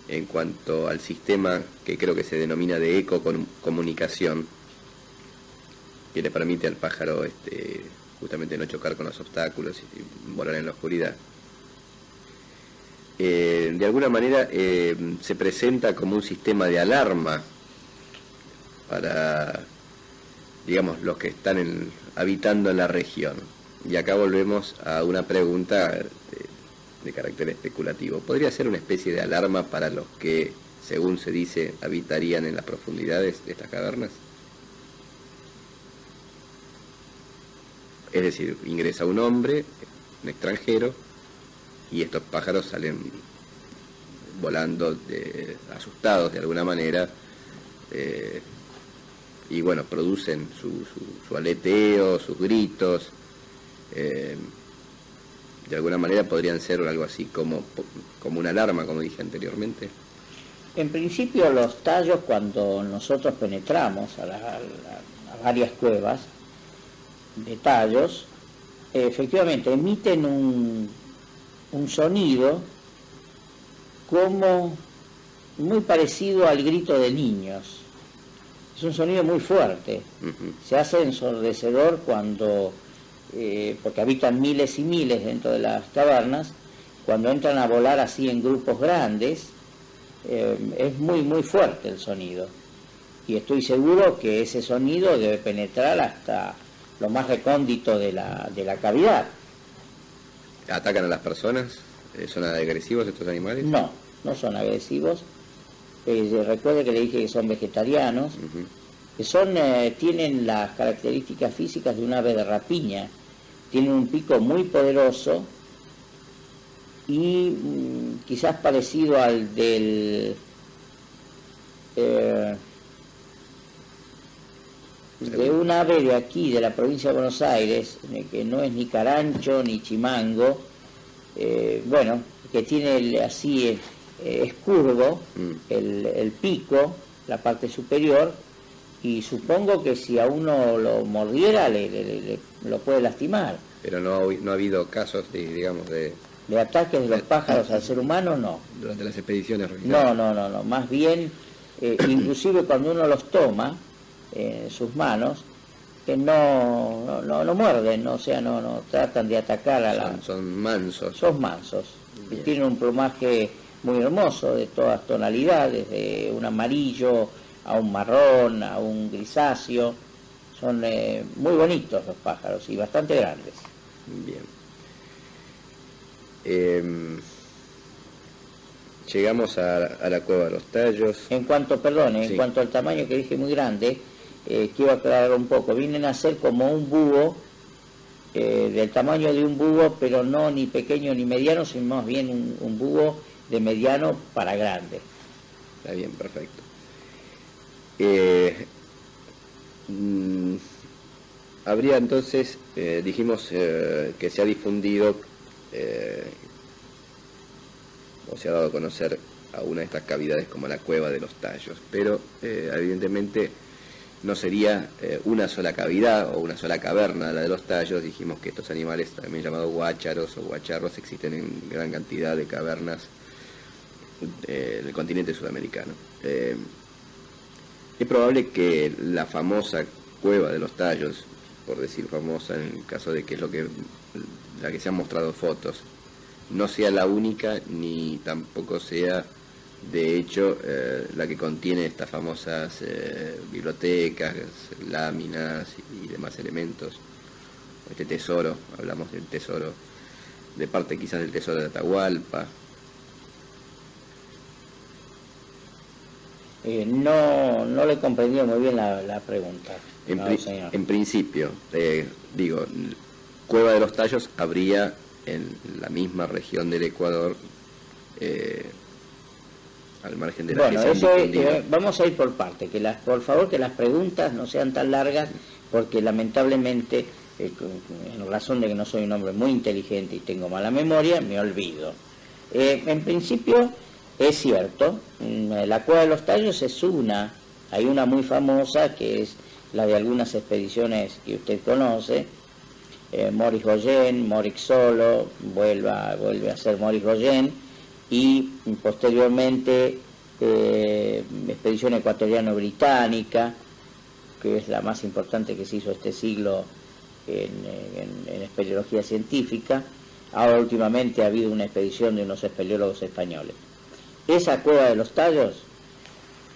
en cuanto al sistema que creo que se denomina de ecocomunicación, que le permite al pájaro justamente no chocar con los obstáculos y volar en la oscuridad. De alguna manera se presenta como un sistema de alarma para, digamos, los que están habitando en la región. Y acá volvemos a una pregunta de carácter especulativo. ¿Podría ser una especie de alarma para los que, según se dice, habitarían en las profundidades de estas cavernas? Es decir, ingresa un hombre, un extranjero, y estos pájaros salen volando asustados de alguna manera, y bueno, producen su aleteo, sus gritos. De alguna manera podrían ser algo así como una alarma, como dije anteriormente. En principio, los tallos, cuando nosotros penetramos a varias cuevas de tallos, efectivamente emiten un sonido como muy parecido al grito de niños. Es un sonido muy fuerte. Se hace ensordecedor cuando, porque habitan miles y miles dentro de las cavernas, cuando entran a volar así en grupos grandes, es muy muy fuerte el sonido. Y estoy seguro que ese sonido debe penetrar hasta lo más recóndito de la cavidad. ¿Atacan a las personas? ¿Son agresivos estos animales? No, no son agresivos. Recuerde que le dije que son vegetarianos. Tienen las características físicas de un ave de rapiña. Tienen un pico muy poderoso y quizás parecido al del... de un ave de aquí, de la provincia de Buenos Aires, que no es ni carancho ni chimango, bueno, que tiene así, es curvo el pico, la parte superior, y supongo que si a uno lo mordiera lo puede lastimar. Pero no ha habido casos, digamos, de ataques de los pájaros al ser humano, no. Durante las expediciones realizadas. No, más bien, inclusive cuando uno los toma en sus manos, que no muerden, o sea, no tratan de atacar a la... Son mansos. Son mansos. Tienen un plumaje muy hermoso, de todas tonalidades, de un amarillo a un marrón, a un grisáceo. Son muy bonitos los pájaros y bastante grandes. Bien. Llegamos a la cueva de los Tallos. En cuanto al tamaño, que dije muy grande, quiero aclarar un poco. Vienen a ser como un búho, del tamaño de un búho, pero no ni pequeño ni mediano, sino más bien un búho de mediano para grande. Está bien, perfecto. Habría entonces, dijimos que se ha difundido o se ha dado a conocer a una de estas cavidades como la cueva de los Tallos, pero evidentemente no sería una sola cavidad o una sola caverna la de los Tallos. Dijimos que estos animales, también llamados guácharos o guacharros, existen en gran cantidad de cavernas del continente sudamericano. Es probable que la famosa cueva de los Tallos, por decir famosa en el caso de que es la que se han mostrado fotos, no sea la única ni tampoco sea de hecho la que contiene estas famosas bibliotecas, láminas y demás elementos. Este tesoro, hablamos del tesoro, de parte quizás del tesoro de Atahualpa. No le he comprendido muy bien la pregunta. En principio, digo, Cueva de los Tallos habría en la misma región del Ecuador, al margen de la que se han difundido. Vamos a ir por parte, por favor que las preguntas no sean tan largas, porque lamentablemente, en razón de que no soy un hombre muy inteligente y tengo mala memoria, me olvido. En principio, es cierto, la Cueva de los Tallos es hay una muy famosa, que es la de algunas expediciones que usted conoce, Maurice Goyen, Maurice Solo, vuelve a ser Maurice Goyen, y posteriormente expedición ecuatoriano-británica, que es la más importante que se hizo este siglo en espeleología científica. Ahora últimamente ha habido una expedición de unos espeleólogos españoles. Esa Cueva de los Tallos,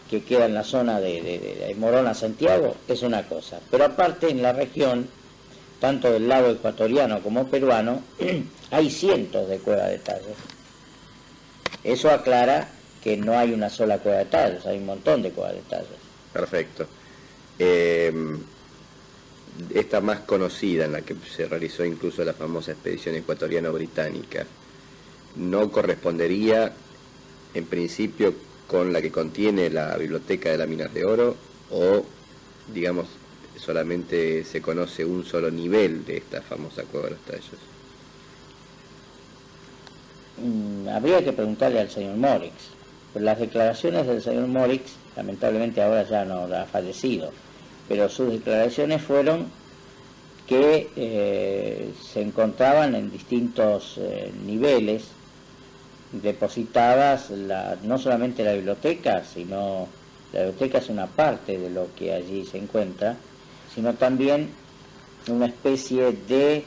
que queda en la zona de Morón a Santiago, es una cosa, pero aparte en la región, tanto del lado ecuatoriano como peruano, hay cientos de cuevas de tallos. Eso aclara que no hay una sola cueva de tallos, hay un montón de cuevas de tallos. Perfecto. Esta más conocida, en la que se realizó incluso la famosa expedición ecuatoriano-británica, ¿no correspondería en principio con la que contiene la biblioteca de láminas de oro, o digamos solamente se conoce un solo nivel de esta famosa Cueva de los Tallos? Habría que preguntarle al señor Morix, pero las declaraciones del señor Morix, lamentablemente ahora ya no ha fallecido, pero sus declaraciones fueron que se encontraban en distintos niveles depositadas no solamente la biblioteca, sino la biblioteca es una parte de lo que allí se encuentra, sino también una especie de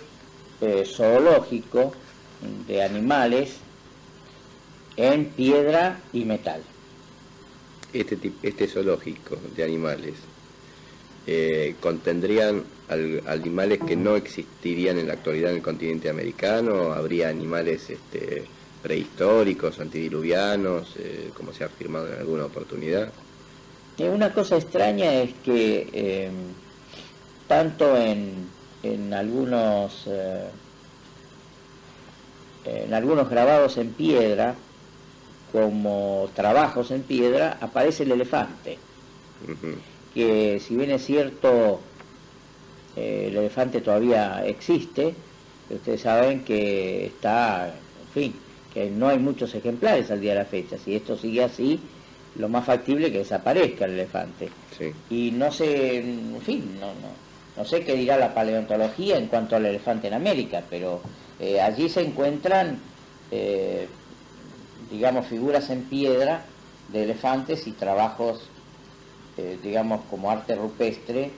zoológico de animales en piedra y metal. Este zoológico de animales contendrían animales que no existirían en la actualidad en el continente americano. ¿Habría animales prehistóricos, antediluvianos, como se ha afirmado en alguna oportunidad? Una cosa extraña es que tanto en algunos grabados en piedra como trabajos en piedra aparece el elefante, que si bien es cierto el elefante todavía existe. Ustedes saben que está, en fin, que no hay muchos ejemplares al día de la fecha. Si esto sigue así, lo más factible es que desaparezca el elefante. Sí. Y no sé, en fin, no sé qué dirá la paleontología en cuanto al elefante en América, pero allí se encuentran, digamos, figuras en piedra de elefantes y trabajos, digamos, como arte rupestre,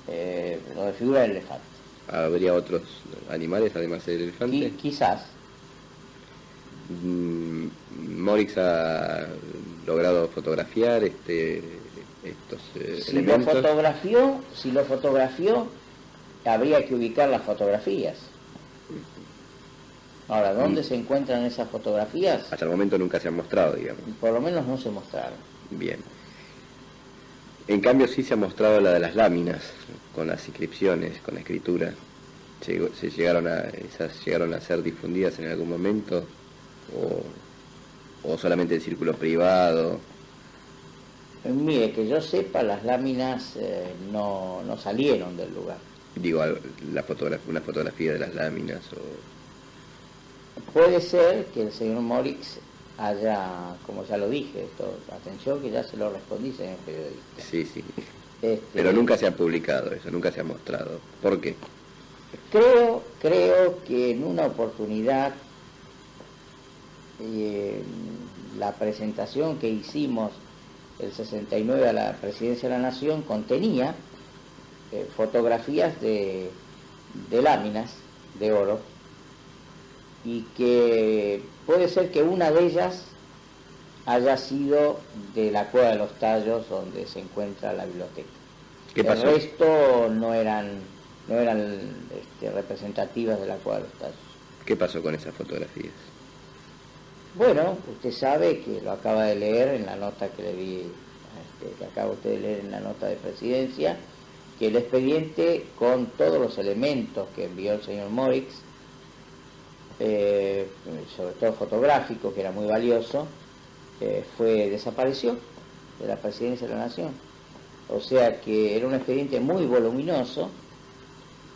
de figura del elefante. ¿Habría otros animales además del elefante? Quizás. Morix ha logrado fotografiar estos elementos. Si lo fotografió, habría que ubicar las fotografías. Ahora, ¿dónde se encuentran esas fotografías? Hasta el momento nunca se han mostrado, digamos. Por lo menos no se mostraron. Bien. En cambio sí se ha mostrado la de las láminas, con las inscripciones, con la escritura. ¿Esas llegaron a ser difundidas en algún momento? ¿O solamente el círculo privado? Mire, que yo sepa, las láminas no salieron del lugar. Digo, una fotografía de las láminas Puede ser que el señor Morix haya, como ya lo dije, atención que ya se lo respondí, señor periodista. Sí. Pero nunca se ha publicado eso, nunca se ha mostrado. ¿Por qué? Creo que en una oportunidad la presentación que hicimos el 69 a la Presidencia de la Nación contenía fotografías de láminas de oro, y que puede ser que una de ellas haya sido de la Cueva de los Tallos, donde se encuentra la biblioteca. ¿Qué pasó? El resto no eran representativas de la Cueva de los Tallos. ¿Qué pasó con esas fotografías? Bueno, usted sabe que lo acaba de leer en la nota que le di, que acaba usted de leer en la nota de Presidencia, que el expediente con todos los elementos que envió el señor Morix, sobre todo fotográfico, que era muy valioso, desapareció de la Presidencia de la Nación. O sea que era un expediente muy voluminoso,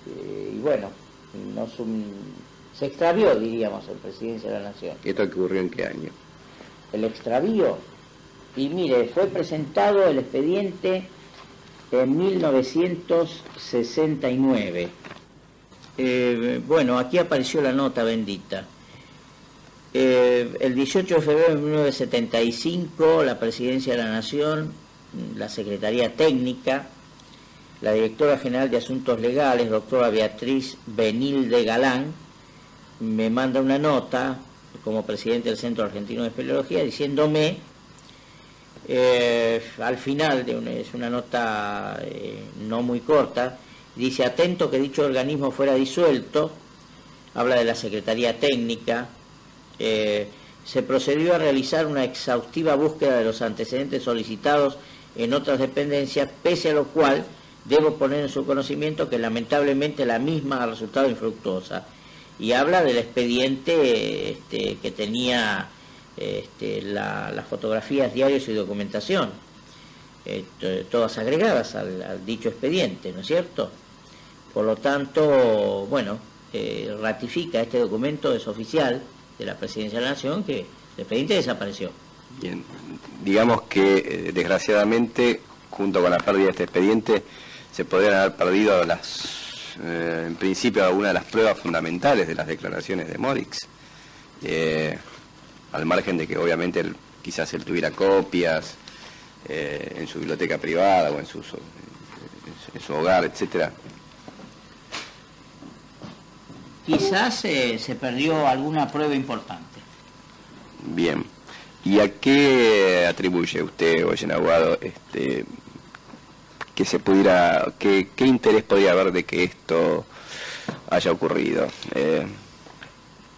y bueno, se extravió, diríamos, en Presidencia de la Nación. ¿Y esto ocurrió en qué año? El extravío, y mire, fue presentado el expediente en 1969. Bueno, aquí apareció la nota bendita. El 18 de febrero de 1975, la Presidencia de la Nación, la Secretaría Técnica, la Directora General de Asuntos Legales, doctora Beatriz Benilde Galán, me manda una nota como presidente del Centro Argentino de Espeleología diciéndome, al final, es una nota no muy corta, dice: atento que dicho organismo fuera disuelto, habla de la Secretaría Técnica, se procedió a realizar una exhaustiva búsqueda de los antecedentes solicitados en otras dependencias, pese a lo cual debo poner en su conocimiento que lamentablemente la misma ha resultado infructuosa. Y habla del expediente que tenía las fotografías, diarios y documentación, todas agregadas al dicho expediente, ¿no es cierto? Por lo tanto, bueno, ratifica este documento, es oficial de la Presidencia de la Nación, que el expediente desapareció. Bien, digamos que desgraciadamente, junto con la pérdida de este expediente, se podrían haber perdido en principio algunas de las pruebas fundamentales de las declaraciones de Morix, al margen de que obviamente quizás él tuviera copias en su biblioteca privada o en su hogar, etcétera. Quizás se perdió alguna prueba importante. Bien. ¿Y a qué atribuye usted, Goyen Aguado, que se pudiera, qué interés podría haber de que esto haya ocurrido?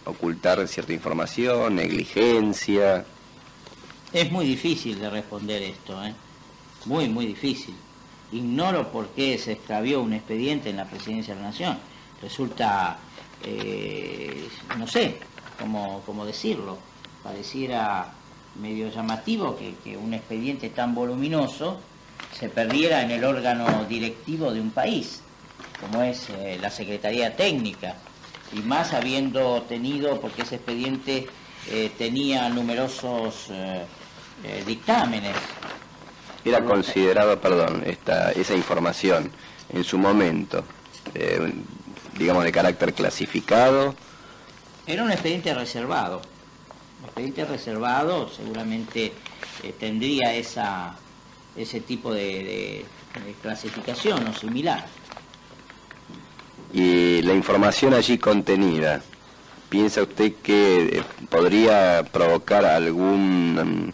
¿Ocultar cierta información, negligencia? Es muy difícil de responder esto, muy, muy difícil. Ignoro por qué se extravió un expediente en la Presidencia de la Nación. Resulta, no sé cómo decirlo, pareciera medio llamativo que un expediente tan voluminoso se perdiera en el órgano directivo de un país. como es la Secretaría Técnica, y más habiendo tenido, porque ese expediente tenía numerosos dictámenes. Era considerado, perdón, esa información en su momento, digamos, de carácter clasificado. Era un expediente reservado. Un expediente reservado seguramente tendría ese tipo de clasificación o similar. Y la información allí contenida, ¿piensa usted que podría provocar alguna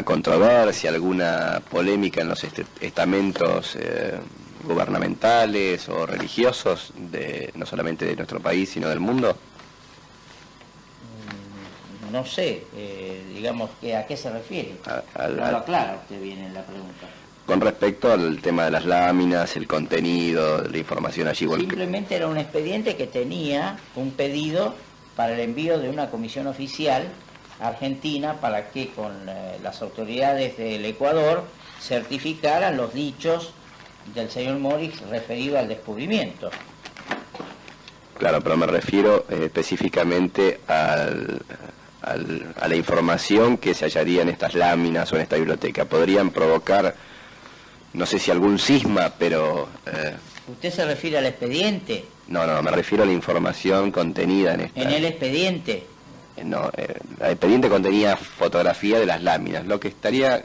controversia, alguna polémica en los estamentos gubernamentales o religiosos, no solamente de nuestro país, sino del mundo? No sé, digamos, ¿a qué se refiere? No lo aclara usted bien en la pregunta. Con respecto al tema de las láminas, el contenido, la información allí. Simplemente era un expediente que tenía un pedido para el envío de una comisión oficial argentina para que con las autoridades del Ecuador certificaran los dichos del señor Morix referido al descubrimiento. Claro, pero me refiero específicamente a la información que se hallaría en estas láminas o en esta biblioteca. ¿Podrían provocar, no sé si algún cisma, pero... ¿Usted se refiere al expediente? No, me refiero a la información contenida en esta... ¿En el expediente? No, el expediente contenía fotografía de las láminas, lo que estaría...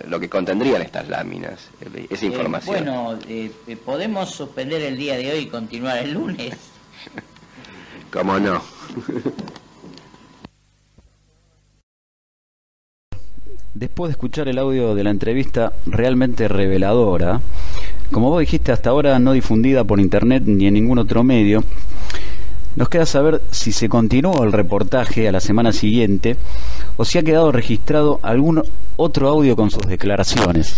lo que contendrían estas láminas, esa información. Bueno, ¿podemos suspender el día de hoy y continuar el lunes? ¿Cómo no? Después de escuchar el audio de la entrevista realmente reveladora, como vos dijiste, hasta ahora no difundida por internet ni en ningún otro medio, nos queda saber si se continuó el reportaje a la semana siguiente o si ha quedado registrado algún otro audio con sus declaraciones.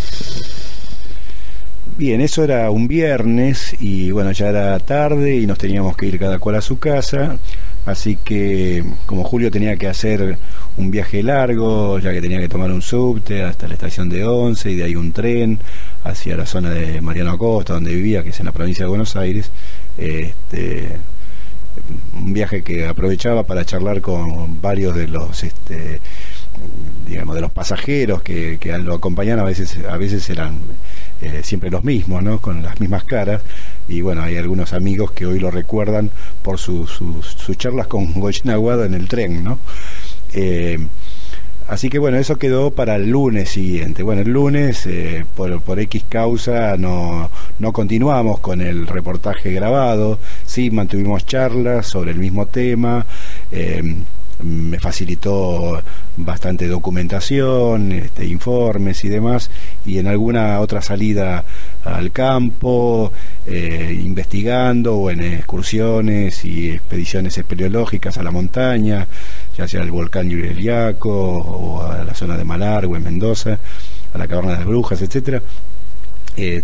Bien, eso era un viernes y bueno, ya era tarde y nos teníamos que ir cada cual a su casa, así que como Julio tenía que hacer un viaje largo, ya que tenía que tomar un subte hasta la estación de Once y de ahí un tren hacia la zona de Mariano Acosta, donde vivía, que es en la provincia de Buenos Aires, un viaje que aprovechaba para charlar con varios de los digamos, de los pasajeros que lo acompañaban. A veces eran siempre los mismos, ¿no? Con las mismas caras, y bueno, hay algunos amigos que hoy lo recuerdan por sus charlas con Goyen Aguado en el tren, ¿no? Así que bueno, eso quedó para el lunes siguiente. Bueno, el lunes por X causa no continuamos con el reportaje grabado, sí mantuvimos charlas sobre el mismo tema, me facilitó bastante documentación, informes y demás, y en alguna otra salida al campo, investigando, o en excursiones y expediciones espeleológicas a la montaña, ya sea al volcán Yurieliaco o a la zona de Malargüe en Mendoza, a la Caverna de las Brujas, etcétera.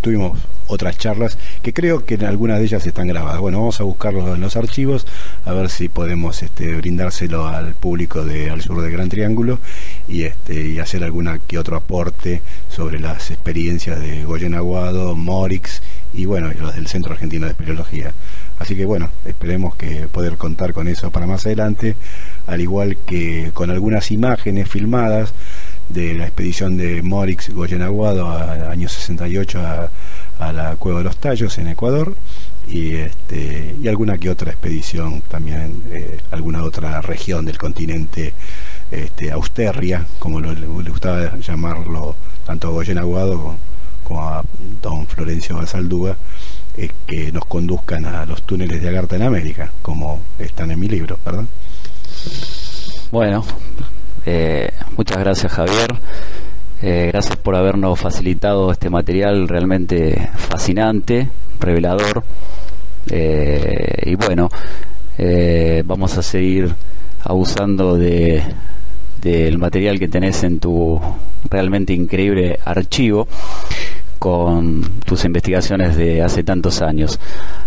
Tuvimos otras charlas que creo que en algunas de ellas están grabadas. Bueno, vamos a buscarlo en los archivos a ver si podemos brindárselo al público de Al Sur del Gran Triángulo y hacer alguna que otro aporte sobre las experiencias de Goyen Aguado, Morix y bueno, y los del Centro Argentino de Espeleología. Así que bueno, esperemos que poder contar con eso para más adelante, al igual que con algunas imágenes filmadas de la expedición de Morix Goyen Aguado año 68 a la Cueva de los Tallos en Ecuador, y alguna que otra expedición también, alguna otra región del continente, Austerria, como le gustaba llamarlo tanto a Goyen Aguado como a don Florencio Basaldúa, que nos conduzcan a los túneles de Agartha en América, como están en mi libro, ¿verdad? Bueno, muchas gracias, Javier. Gracias por habernos facilitado este material realmente fascinante, revelador. Y bueno, vamos a seguir abusando del material que tenés en tu realmente increíble archivo con tus investigaciones de hace tantos años.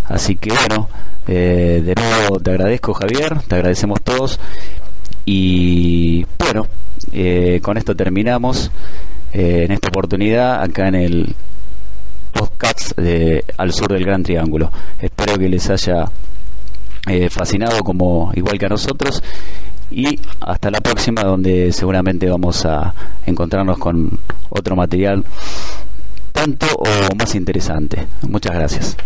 Así que bueno, de nuevo te agradezco, Javier, te agradecemos todos. Y bueno, con esto terminamos en esta oportunidad acá en el podcast más al sur del Gran Triángulo. Espero que les haya fascinado como igual que a nosotros, y hasta la próxima, donde seguramente vamos a encontrarnos con otro material tanto o más interesante. Muchas gracias.